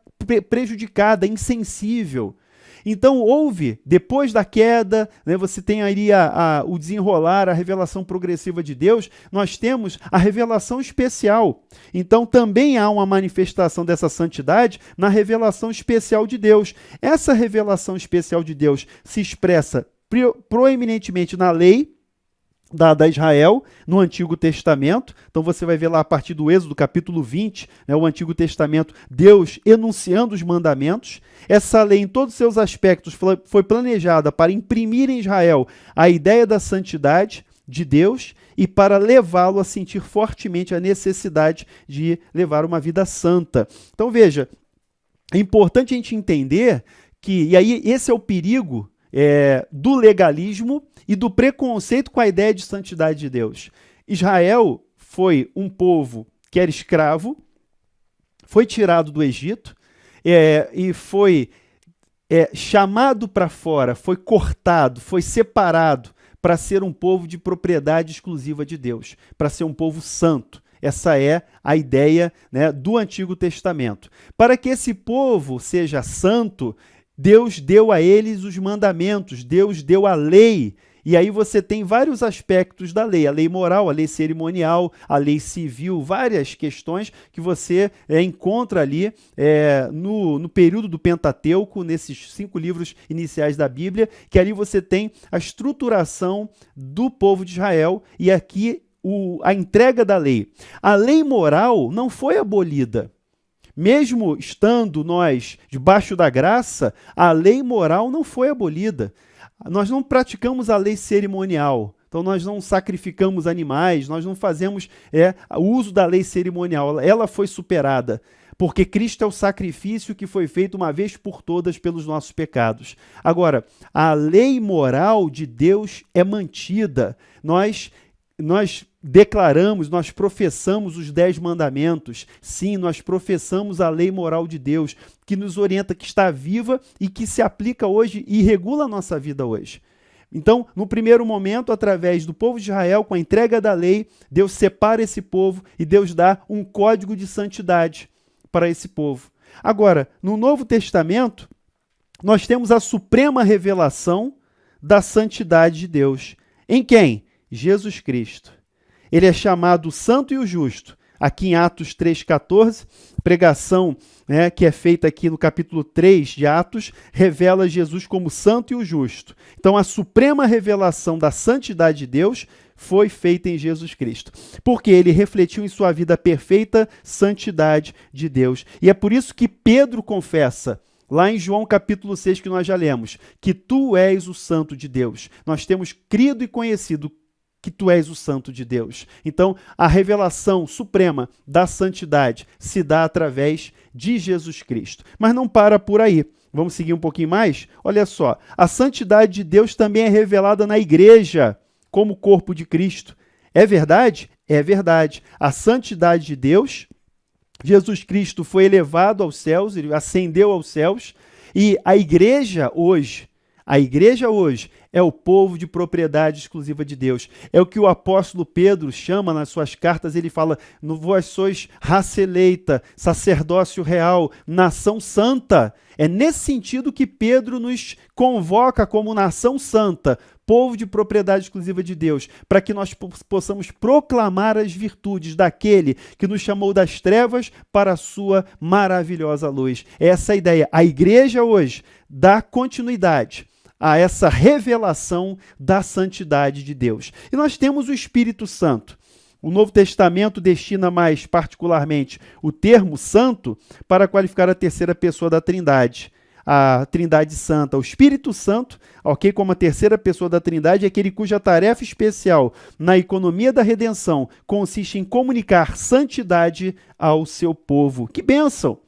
prejudicada, insensível. Então, depois da queda, né, você tem aí o desenrolar, a revelação progressiva de Deus, nós temos a revelação especial. Então, também há uma manifestação dessa santidade na revelação especial de Deus. Essa revelação especial de Deus se expressa proeminentemente na lei dada a Israel no Antigo Testamento. Então você vai ver lá a partir do Êxodo, capítulo 20, né, o Antigo Testamento, Deus enunciando os mandamentos. Essa lei, em todos os seus aspectos, foi planejada para imprimir em Israel a ideia da santidade de Deus e para levá-lo a sentir fortemente a necessidade de levar uma vida santa. Então veja, é importante a gente entender que, e aí esse é o perigo do legalismo e do preconceito com a ideia de santidade de Deus. Israel foi um povo que era escravo, foi tirado do Egito e foi chamado para fora, foi cortado, foi separado para ser um povo de propriedade exclusiva de Deus, para ser um povo santo. Essa é a ideia, né, do Antigo Testamento. Para que esse povo seja santo, Deus deu a eles os mandamentos, Deus deu a lei. E aí você tem vários aspectos da lei, a lei moral, a lei cerimonial, a lei civil, várias questões que você encontra ali no período do Pentateuco, nesses 5 livros iniciais da Bíblia, que ali você tem a estruturação do povo de Israel, e aqui a entrega da lei. A lei moral não foi abolida. Mesmo estando nós debaixo da graça, a lei moral não foi abolida. Nós não praticamos a lei cerimonial. Então, nós não sacrificamos animais, nós não fazemos o uso da lei cerimonial. Ela foi superada, porque Cristo é o sacrifício que foi feito uma vez por todas pelos nossos pecados. Agora, a lei moral de Deus é mantida. Nós declaramos, nós professamos os 10 mandamentos. Sim, nós professamos a lei moral de Deus, que nos orienta, que está viva e que se aplica hoje e regula a nossa vida hoje. Então, no primeiro momento, através do povo de Israel, com a entrega da lei, Deus separa esse povo e Deus dá um código de santidade para esse povo. Agora, no Novo Testamento, nós temos a suprema revelação da santidade de Deus. Em quem? Jesus Cristo. Ele é chamado o Santo e o Justo. Aqui em Atos 3,14, pregação que é feita aqui no capítulo 3 de Atos, revela Jesus como Santo e o Justo. Então, a suprema revelação da santidade de Deus foi feita em Jesus Cristo, porque ele refletiu em sua vida a perfeita santidade de Deus. E é por isso que Pedro confessa, lá em João capítulo 6, que nós já lemos, que tu és o Santo de Deus. Nós temos crido e conhecido que tu és o Santo de Deus. Então, a revelação suprema da santidade se dá através de Jesus Cristo. Mas não para por aí. Vamos seguir um pouquinho mais? Olha só, a santidade de Deus também é revelada na igreja, como corpo de Cristo. É verdade? É verdade. A santidade de Deus, Jesus Cristo foi elevado aos céus, ele ascendeu aos céus, e a igreja hoje é o povo de propriedade exclusiva de Deus. É o que o apóstolo Pedro chama nas suas cartas, ele fala, vós sois raça eleita, sacerdócio real, nação santa. É nesse sentido que Pedro nos convoca como nação santa, povo de propriedade exclusiva de Deus, para que nós possamos proclamar as virtudes daquele que nos chamou das trevas para a sua maravilhosa luz. Essa é a ideia. A igreja hoje dá continuidade a essa revelação da santidade de Deus. E nós temos o Espírito Santo. O Novo Testamento destina mais particularmente o termo santo para qualificar a terceira pessoa da Trindade, a Trindade Santa. O Espírito Santo, como a terceira pessoa da Trindade, é aquele cuja tarefa especial na economia da redenção consiste em comunicar santidade ao seu povo. Que bênção!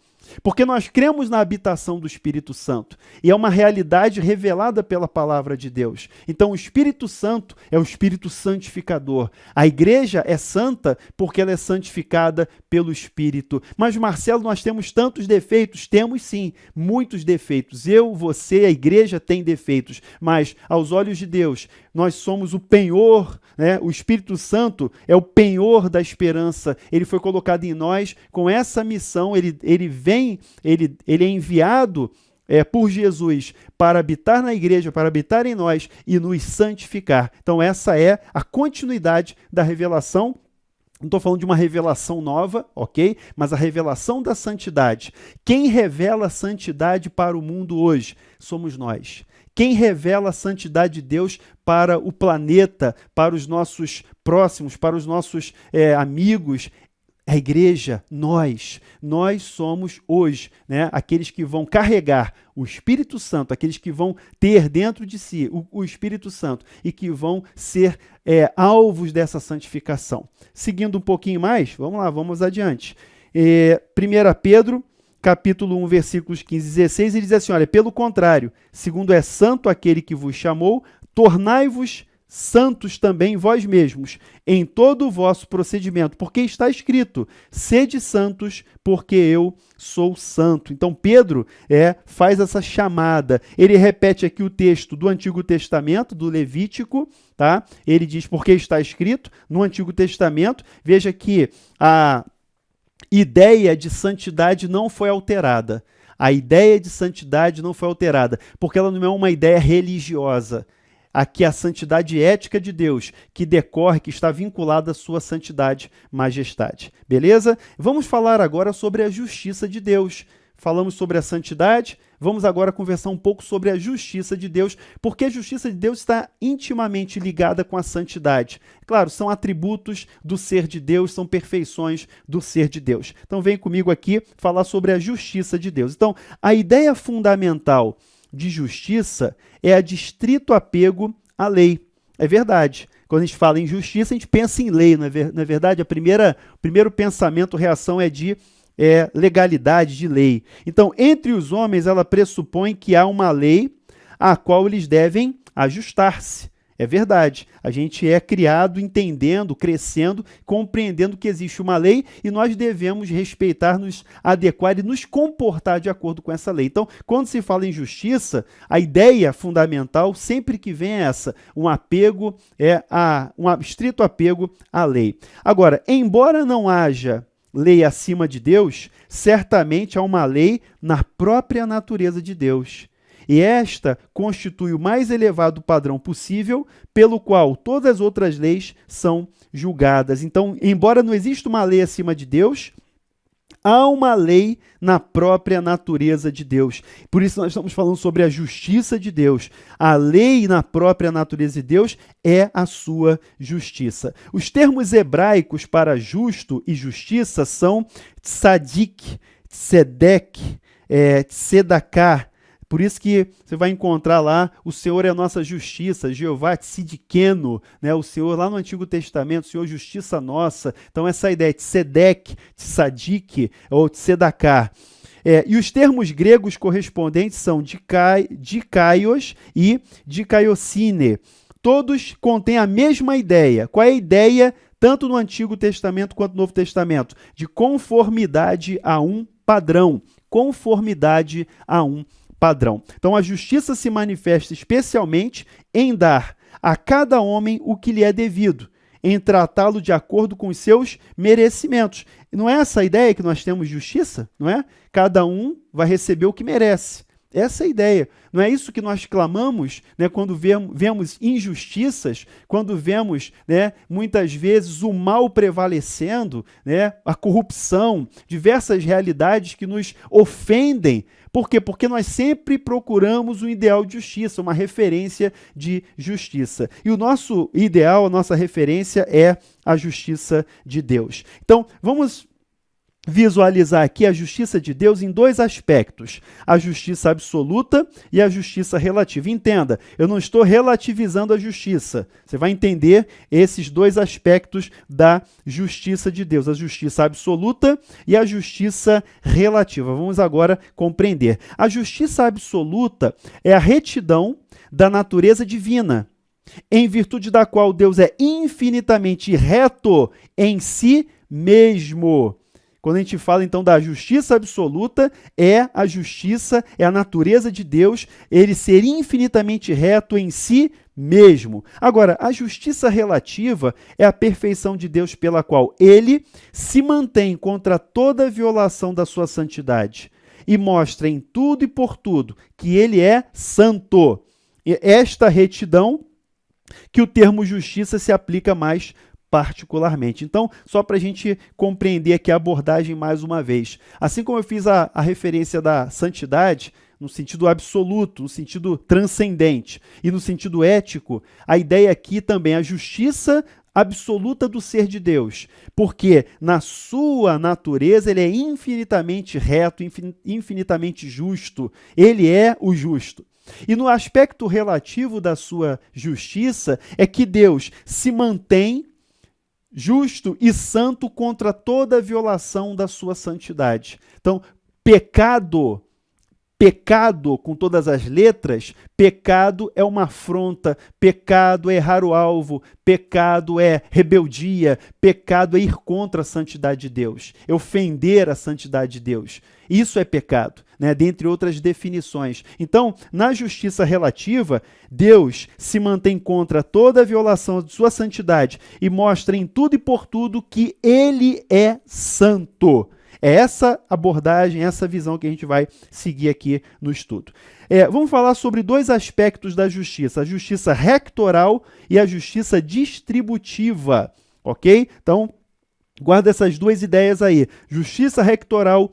Porque nós cremos na habitação do Espírito Santo e é uma realidade revelada pela palavra de Deus. Então, o Espírito Santo é o Espírito santificador. A igreja é santa porque ela é santificada pelo Espírito. Mas, Marcelo, nós temos tantos defeitos? Temos sim, muitos defeitos. Eu, você, a igreja tem defeitos, mas aos olhos de Deus, nós somos o penhor, o Espírito Santo é o penhor da esperança. Ele foi colocado em nós com essa missão, ele é enviado por Jesus para habitar na igreja, para habitar em nós e nos santificar. Então essa é a continuidade da revelação. Não estou falando de uma revelação nova, ok? Mas a revelação da santidade. Quem revela a santidade para o mundo hoje? Somos nós. Quem revela a santidade de Deus para o planeta, para os nossos próximos, para os nossos amigos? A igreja, nós somos hoje, aqueles que vão carregar o Espírito Santo, aqueles que vão ter dentro de si o Espírito Santo e que vão ser alvos dessa santificação. Seguindo um pouquinho mais, vamos lá, vamos adiante. 1 Pedro, capítulo 1, versículos 15 e 16, ele diz assim, olha, pelo contrário, segundo é santo aquele que vos chamou, tornai-vos santos também vós mesmos, em todo o vosso procedimento, porque está escrito, sede santos, porque eu sou santo. Então Pedro faz essa chamada, ele repete aqui o texto do Antigo Testamento, do Levítico, tá? Ele diz, porque está escrito no Antigo Testamento, veja que a ideia de santidade não foi alterada. A ideia de santidade não foi alterada, porque ela não é uma ideia religiosa. Aqui a santidade ética de Deus, que decorre, que está vinculada à sua santidade, majestade. Beleza? Vamos falar agora sobre a justiça de Deus. falamos sobre a santidade, vamos agora conversar um pouco sobre a justiça de Deus, porque a justiça de Deus está intimamente ligada com a santidade. Claro, são atributos do ser de Deus, são perfeições do ser de Deus. Então vem comigo aqui falar sobre a justiça de Deus. Então, a ideia fundamental de justiça é a de estrito apego à lei. É verdade. Quando a gente fala em justiça, a gente pensa em lei, não é verdade? O primeiro pensamento, reação é de legalidade, de lei. Então, entre os homens, ela pressupõe que há uma lei à qual eles devem ajustar-se. É verdade. A gente é criado entendendo, crescendo, compreendendo que existe uma lei e nós devemos respeitar, nos adequar e nos comportar de acordo com essa lei. Então, quando se fala em justiça, a ideia fundamental sempre que vem é essa, um estrito apego à lei. Agora, embora não haja lei acima de Deus, certamente há uma lei na própria natureza de Deus. E esta constitui o mais elevado padrão possível, pelo qual todas as outras leis são julgadas. Então, embora não exista uma lei acima de Deus, há uma lei na própria natureza de Deus. Por isso nós estamos falando sobre a justiça de Deus. A lei na própria natureza de Deus é a sua justiça. Os termos hebraicos para justo e justiça são tzadik, tzedek, tzedakah. Por isso que você vai encontrar lá, o Senhor é a nossa justiça, Jeová Tzidkenu, né? O Senhor lá no Antigo Testamento, o Senhor justiça nossa. Então essa ideia de tzedek, tzadik ou tzedakah. E os termos gregos correspondentes são dikaios e dikaiosine. Todos contêm a mesma ideia. Qual é a ideia, tanto no Antigo Testamento quanto no Novo Testamento? De conformidade a um padrão. Conformidade a um padrão. Então, a justiça se manifesta especialmente em dar a cada homem o que lhe é devido, em tratá-lo de acordo com os seus merecimentos. E não é essa a ideia que nós temos de justiça? Não é? Cada um vai receber o que merece. Essa é a ideia. Não é isso que nós clamamos, né, quando vemos injustiças, quando vemos, né, muitas vezes o mal prevalecendo, né, a corrupção, diversas realidades que nos ofendem. Por quê? Porque nós sempre procuramos um ideal de justiça, uma referência de justiça. E o nosso ideal, a nossa referência é a justiça de Deus. Então, vamos visualizar aqui a justiça de Deus em dois aspectos, a justiça absoluta e a justiça relativa. Entenda, eu não estou relativizando a justiça. Você vai entender esses dois aspectos da justiça de Deus, a justiça absoluta e a justiça relativa. Vamos agora compreender. A justiça absoluta é a retidão da natureza divina, em virtude da qual Deus é infinitamente reto em si mesmo. Quando a gente fala, então, da justiça absoluta, é a natureza de Deus, ele ser infinitamente reto em si mesmo. Agora, a justiça relativa é a perfeição de Deus pela qual ele se mantém contra toda violação da sua santidade e mostra em tudo e por tudo que ele é santo. E esta retidão que o termo justiça se aplica mais particularmente. Então, só para a gente compreender aqui a abordagem mais uma vez. Assim como eu fiz a referência da santidade, no sentido absoluto, no sentido transcendente e no sentido ético, a ideia aqui também é a justiça absoluta do ser de Deus, porque na sua natureza ele é infinitamente reto, infinitamente justo, ele é o justo. E no aspecto relativo da sua justiça é que Deus se mantém justo e santo contra toda violação da sua santidade. Então, pecado com todas as letras, pecado é uma afronta, pecado é errar o alvo, pecado é rebeldia, pecado é ir contra a santidade de Deus, é ofender a santidade de Deus. Isso é pecado, né? Dentre outras definições. Então, na justiça relativa, Deus se mantém contra toda violação de sua santidade e mostra em tudo e por tudo que ele é santo. É essa abordagem, essa visão que a gente vai seguir aqui no estudo. Vamos falar sobre dois aspectos da justiça, a justiça rectoral e a justiça distributiva, ok? Então, guarda essas duas ideias aí, justiça rectoral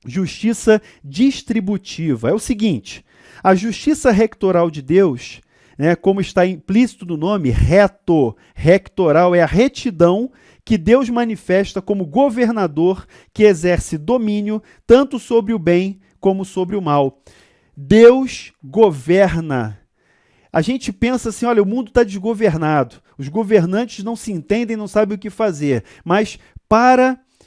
justiça distributiva. É o seguinte, a justiça rectoral de Deus, né, como está implícito no nome, rectoral é a retidão que Deus manifesta como governador que exerce domínio tanto sobre o bem como sobre o mal. Deus governa. A gente pensa assim, olha, o mundo está desgovernado, os governantes não se entendem, não sabem o que fazer, mas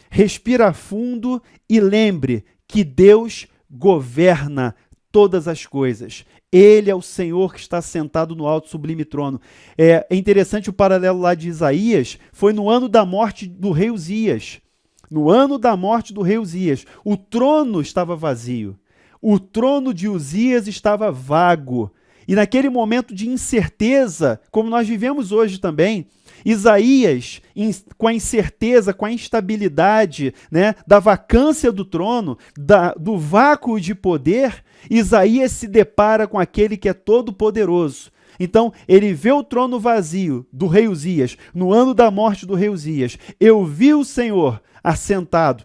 respira fundo e lembre que Deus governa todas as coisas. Ele é o Senhor que está sentado no alto sublime trono. É interessante o paralelo lá de Isaías, foi no ano da morte do rei Uzias. No ano da morte do rei Uzias, o trono estava vazio. O trono de Uzias estava vago. E naquele momento de incerteza, como nós vivemos hoje também, Isaías, com a incerteza, com a instabilidade, né, da vacância do trono, do vácuo de poder, Isaías se depara com aquele que é todo-poderoso. Então, ele vê o trono vazio do rei Uzias, no ano da morte do rei Uzias. Eu vi o Senhor assentado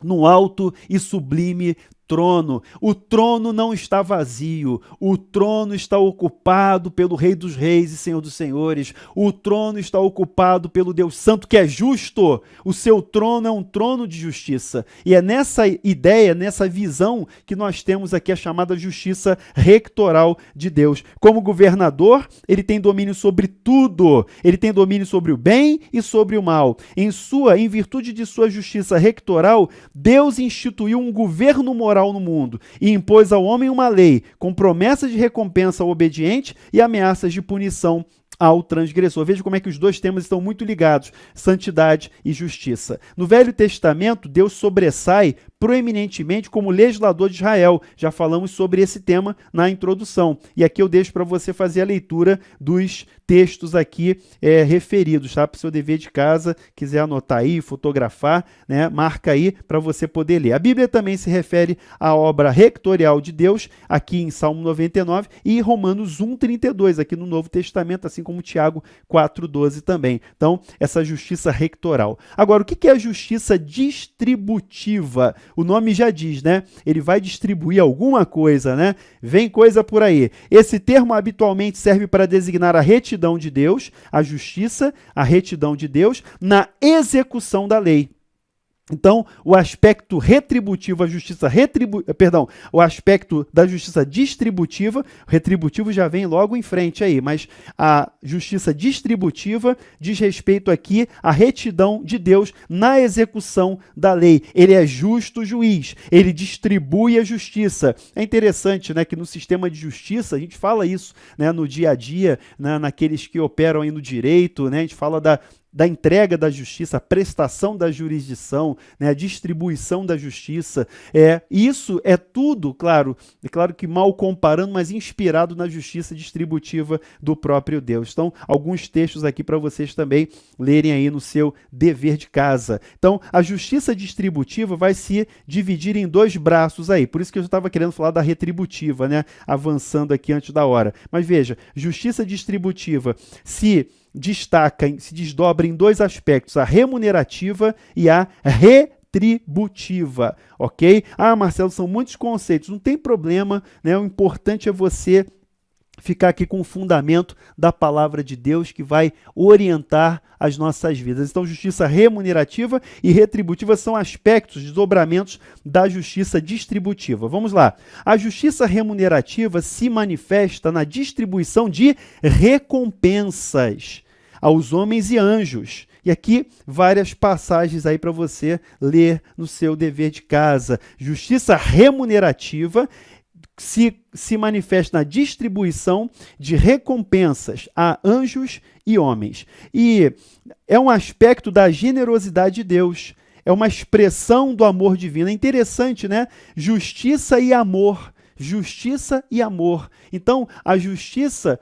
no alto e sublime trono. O trono não está vazio, o trono está ocupado pelo Rei dos Reis e Senhor dos Senhores. O trono está ocupado pelo Deus Santo que é justo. O seu trono é um trono de justiça. E é nessa ideia, nessa visão que nós temos aqui a chamada justiça rectoral de Deus. Como governador, ele tem domínio sobre tudo. Ele tem domínio sobre o bem e sobre o mal. Em virtude de sua justiça rectoral, Deus instituiu um governo moral no mundo e impôs ao homem uma lei com promessas de recompensa ao obediente e ameaças de punição ao transgressor. Veja como é que os dois temas estão muito ligados, santidade e justiça. No Velho Testamento, Deus sobressai proeminentemente como legislador de Israel. Já falamos sobre esse tema na introdução. E aqui eu deixo para você fazer a leitura dos textos aqui referidos, tá? Para o seu dever de casa, quiser anotar aí, fotografar, né? Marca aí para você poder ler. A Bíblia também se refere à obra rectorial de Deus, aqui em Salmo 99 e Romanos 1,32, aqui no Novo Testamento, assim como Tiago 4,12 também. Então, essa justiça rectoral. Agora, o que é a justiça distributiva? O nome já diz, né? Ele vai distribuir alguma coisa, né? Vem coisa por aí. Esse termo habitualmente serve para designar a retidão de Deus, a justiça, a retidão de Deus, na execução da lei. Então, o aspecto retributivo, o aspecto da justiça distributiva, o retributivo já vem logo em frente aí, mas a justiça distributiva diz respeito aqui à retidão de Deus na execução da lei. Ele é justo juiz, ele distribui a justiça. É interessante, né, que no sistema de justiça, a gente fala isso, né, no dia a dia, né, naqueles que operam aí no direito, né, a gente fala da entrega da justiça, a prestação da jurisdição, né, a distribuição da justiça. Isso é tudo, claro que mal comparando, mas inspirado na justiça distributiva do próprio Deus. Então, alguns textos aqui para vocês também lerem aí no seu dever de casa. Então, a justiça distributiva vai se dividir em dois braços aí, por isso que eu estava querendo falar da retributiva, né, avançando aqui antes da hora. Mas veja, justiça distributiva se desdobra em dois aspectos, a remunerativa e a retributiva, ok? Marcelo, são muitos conceitos, não tem problema, né? O importante é você ficar aqui com o fundamento da palavra de Deus que vai orientar as nossas vidas. Então, justiça remunerativa e retributiva são aspectos, desdobramentos da justiça distributiva. Vamos lá. A justiça remunerativa se manifesta na distribuição de recompensas aos homens e anjos. E aqui várias passagens aí para você ler no seu dever de casa. Justiça remunerativa se manifesta na distribuição de recompensas a anjos e homens. E é um aspecto da generosidade de Deus, é uma expressão do amor divino. É interessante, né? Justiça e amor. Justiça e amor. Então, a justiça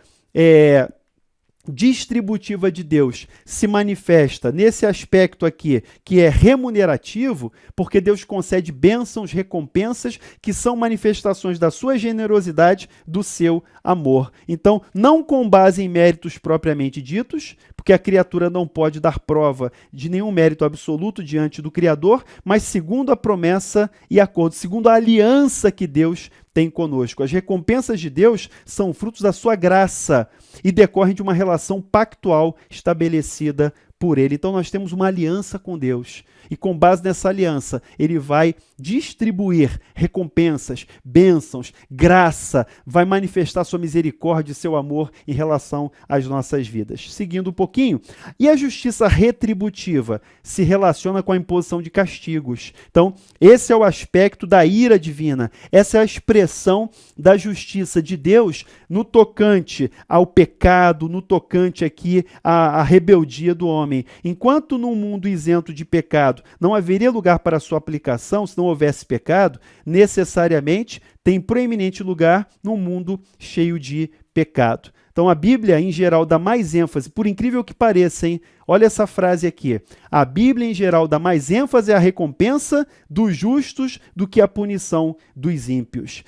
distributiva de Deus se manifesta nesse aspecto aqui, que é remunerativo, porque Deus concede bênçãos, recompensas, que são manifestações da sua generosidade, do seu amor. Então, não com base em méritos propriamente ditos, porque a criatura não pode dar prova de nenhum mérito absoluto diante do Criador, mas segundo a promessa e acordo, segundo a aliança que Deus tem conosco. As recompensas de Deus são frutos da sua graça e decorrem de uma relação pactual estabelecida por Ele. Então nós temos uma aliança com Deus e com base nessa aliança Ele vai distribuir recompensas, bênçãos, graça, vai manifestar sua misericórdia e seu amor em relação às nossas vidas. Seguindo um pouquinho, e a justiça retributiva se relaciona com a imposição de castigos. Então esse é o aspecto da ira divina, essa é a expressão da justiça de Deus no tocante ao pecado, no tocante aqui à rebeldia do homem. Enquanto num mundo isento de pecado não haveria lugar para sua aplicação, se não houvesse pecado, necessariamente tem proeminente lugar num mundo cheio de pecado. Então a Bíblia, em geral, dá mais ênfase, por incrível que pareça, hein? Olha essa frase aqui. A Bíblia, em geral, dá mais ênfase à recompensa dos justos do que à punição dos ímpios.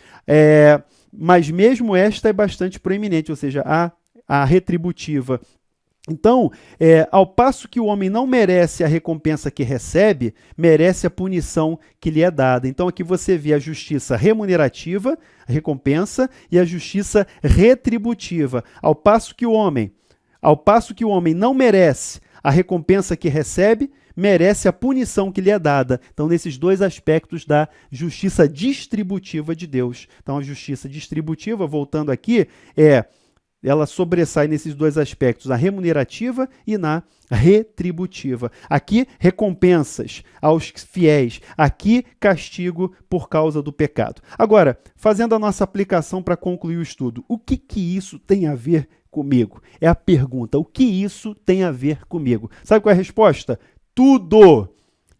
Mas mesmo esta é bastante proeminente, ou seja, a retributiva. Então, ao passo que o homem não merece a recompensa que recebe, merece a punição que lhe é dada. Então, aqui você vê a justiça remunerativa, a recompensa, e a justiça retributiva. Ao passo que o homem não merece a recompensa que recebe, merece a punição que lhe é dada. Então, nesses dois aspectos da justiça distributiva de Deus. Então, a justiça distributiva, voltando aqui, ela sobressai nesses dois aspectos, na remunerativa e na retributiva. Aqui, recompensas aos fiéis. Aqui, castigo por causa do pecado. Agora, fazendo a nossa aplicação para concluir o estudo, o que isso tem a ver comigo? É a pergunta, o que isso tem a ver comigo? Sabe qual é a resposta? Tudo!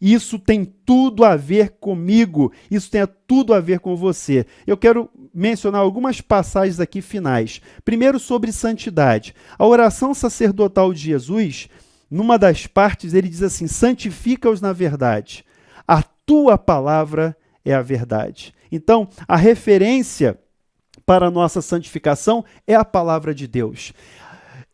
Isso tem tudo a ver comigo, isso tem tudo a ver com você. Eu quero mencionar algumas passagens aqui finais. Primeiro, sobre santidade. A oração sacerdotal de Jesus, numa das partes, ele diz assim: santifica-os na verdade. A tua palavra é a verdade. Então, a referência para a nossa santificação é a palavra de Deus.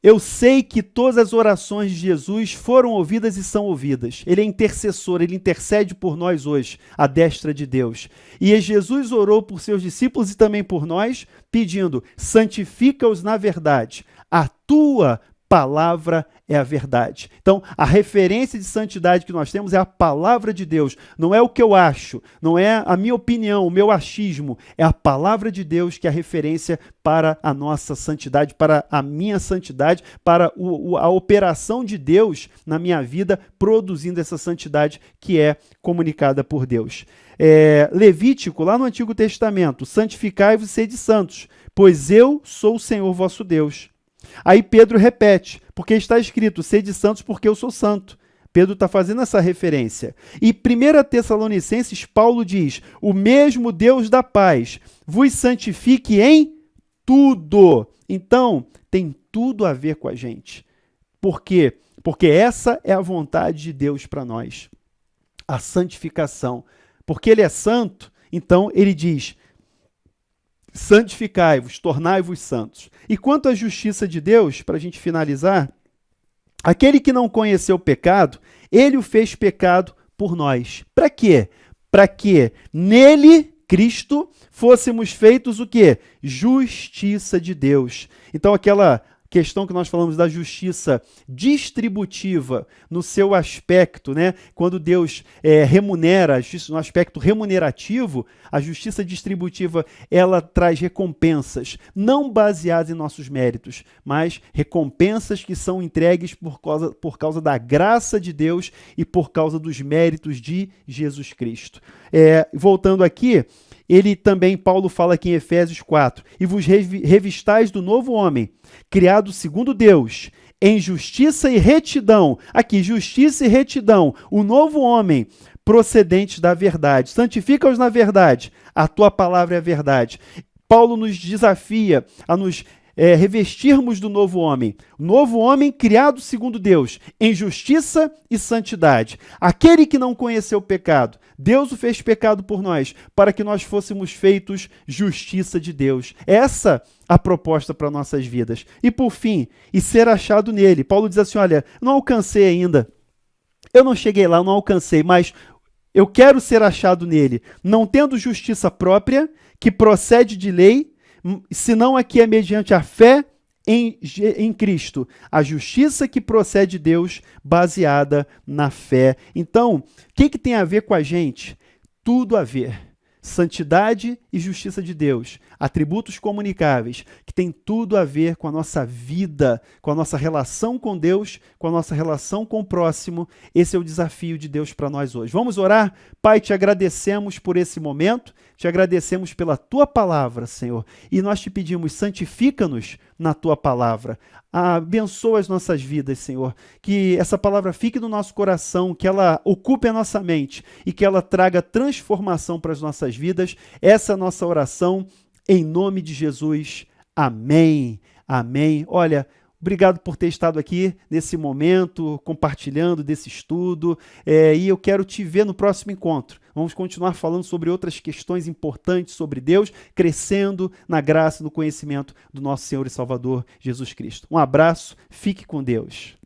Eu sei que todas as orações de Jesus foram ouvidas e são ouvidas. Ele é intercessor, ele intercede por nós hoje, à destra de Deus. E Jesus orou por seus discípulos e também por nós, pedindo: santifica-os na verdade. A tua palavra é a verdade. Então, a referência de santidade que nós temos é a palavra de Deus. Não é o que eu acho, não é a minha opinião, o meu achismo. É a palavra de Deus que é a referência para a nossa santidade, para a minha santidade, para a operação de Deus na minha vida, produzindo essa santidade que é comunicada por Deus. Levítico, lá no Antigo Testamento: santificai-vos e sede santos, pois eu sou o Senhor vosso Deus. Aí Pedro repete, porque está escrito: sede santos porque eu sou santo. Pedro está fazendo essa referência. E 1 Tessalonicenses, Paulo diz: o mesmo Deus da paz vos santifique em tudo. Então, tem tudo a ver com a gente. Por quê? Porque essa é a vontade de Deus para nós. A santificação. Porque ele é santo, então ele diz: santificai-vos, tornai-vos santos. E quanto à justiça de Deus, para a gente finalizar, aquele que não conheceu o pecado, ele o fez pecado por nós. Para quê? Para que nele, Cristo, fôssemos feitos o quê? Justiça de Deus. Então aquela questão que nós falamos da justiça distributiva no seu aspecto, né? Quando Deus remunera, no aspecto remunerativo, a justiça distributiva, ela traz recompensas, não baseadas em nossos méritos, mas recompensas que são entregues por causa da graça de Deus e por causa dos méritos de Jesus Cristo. Voltando aqui, Paulo fala aqui em Efésios 4, e vos revistais do novo homem, criado segundo Deus, em justiça e retidão. Aqui, justiça e retidão, o novo homem, procedentes da verdade. Santifica-os na verdade, a tua palavra é a verdade. Paulo nos desafia a nos revestirmos do novo homem criado segundo Deus, em justiça e santidade. Aquele que não conheceu o pecado, Deus o fez pecado por nós, para que nós fôssemos feitos justiça de Deus. Essa a proposta para nossas vidas. E por fim, e ser achado nele. Paulo diz assim, olha, não alcancei ainda, eu não cheguei lá, eu não alcancei, mas eu quero ser achado nele, não tendo justiça própria, que procede de lei, senão a que é mediante a fé em Cristo, a justiça que procede de Deus, baseada na fé. Então, o que tem a ver com a gente? Tudo a ver. Santidade e justiça de Deus, atributos comunicáveis, que tem tudo a ver com a nossa vida, com a nossa relação com Deus, com a nossa relação com o próximo. Esse é o desafio de Deus para nós hoje. Vamos orar? Pai, te agradecemos por esse momento, te agradecemos pela tua palavra, Senhor, e nós te pedimos, santifica-nos na tua palavra. Abençoa as nossas vidas, Senhor, que essa palavra fique no nosso coração, que ela ocupe a nossa mente e que ela traga transformação para as nossas vidas. Essa é a nossa oração, em nome de Jesus. Amém. Amém. Olha, obrigado por ter estado aqui nesse momento, compartilhando desse estudo, e eu quero te ver no próximo encontro. Vamos continuar falando sobre outras questões importantes sobre Deus, crescendo na graça e no conhecimento do nosso Senhor e Salvador Jesus Cristo. Um abraço, fique com Deus.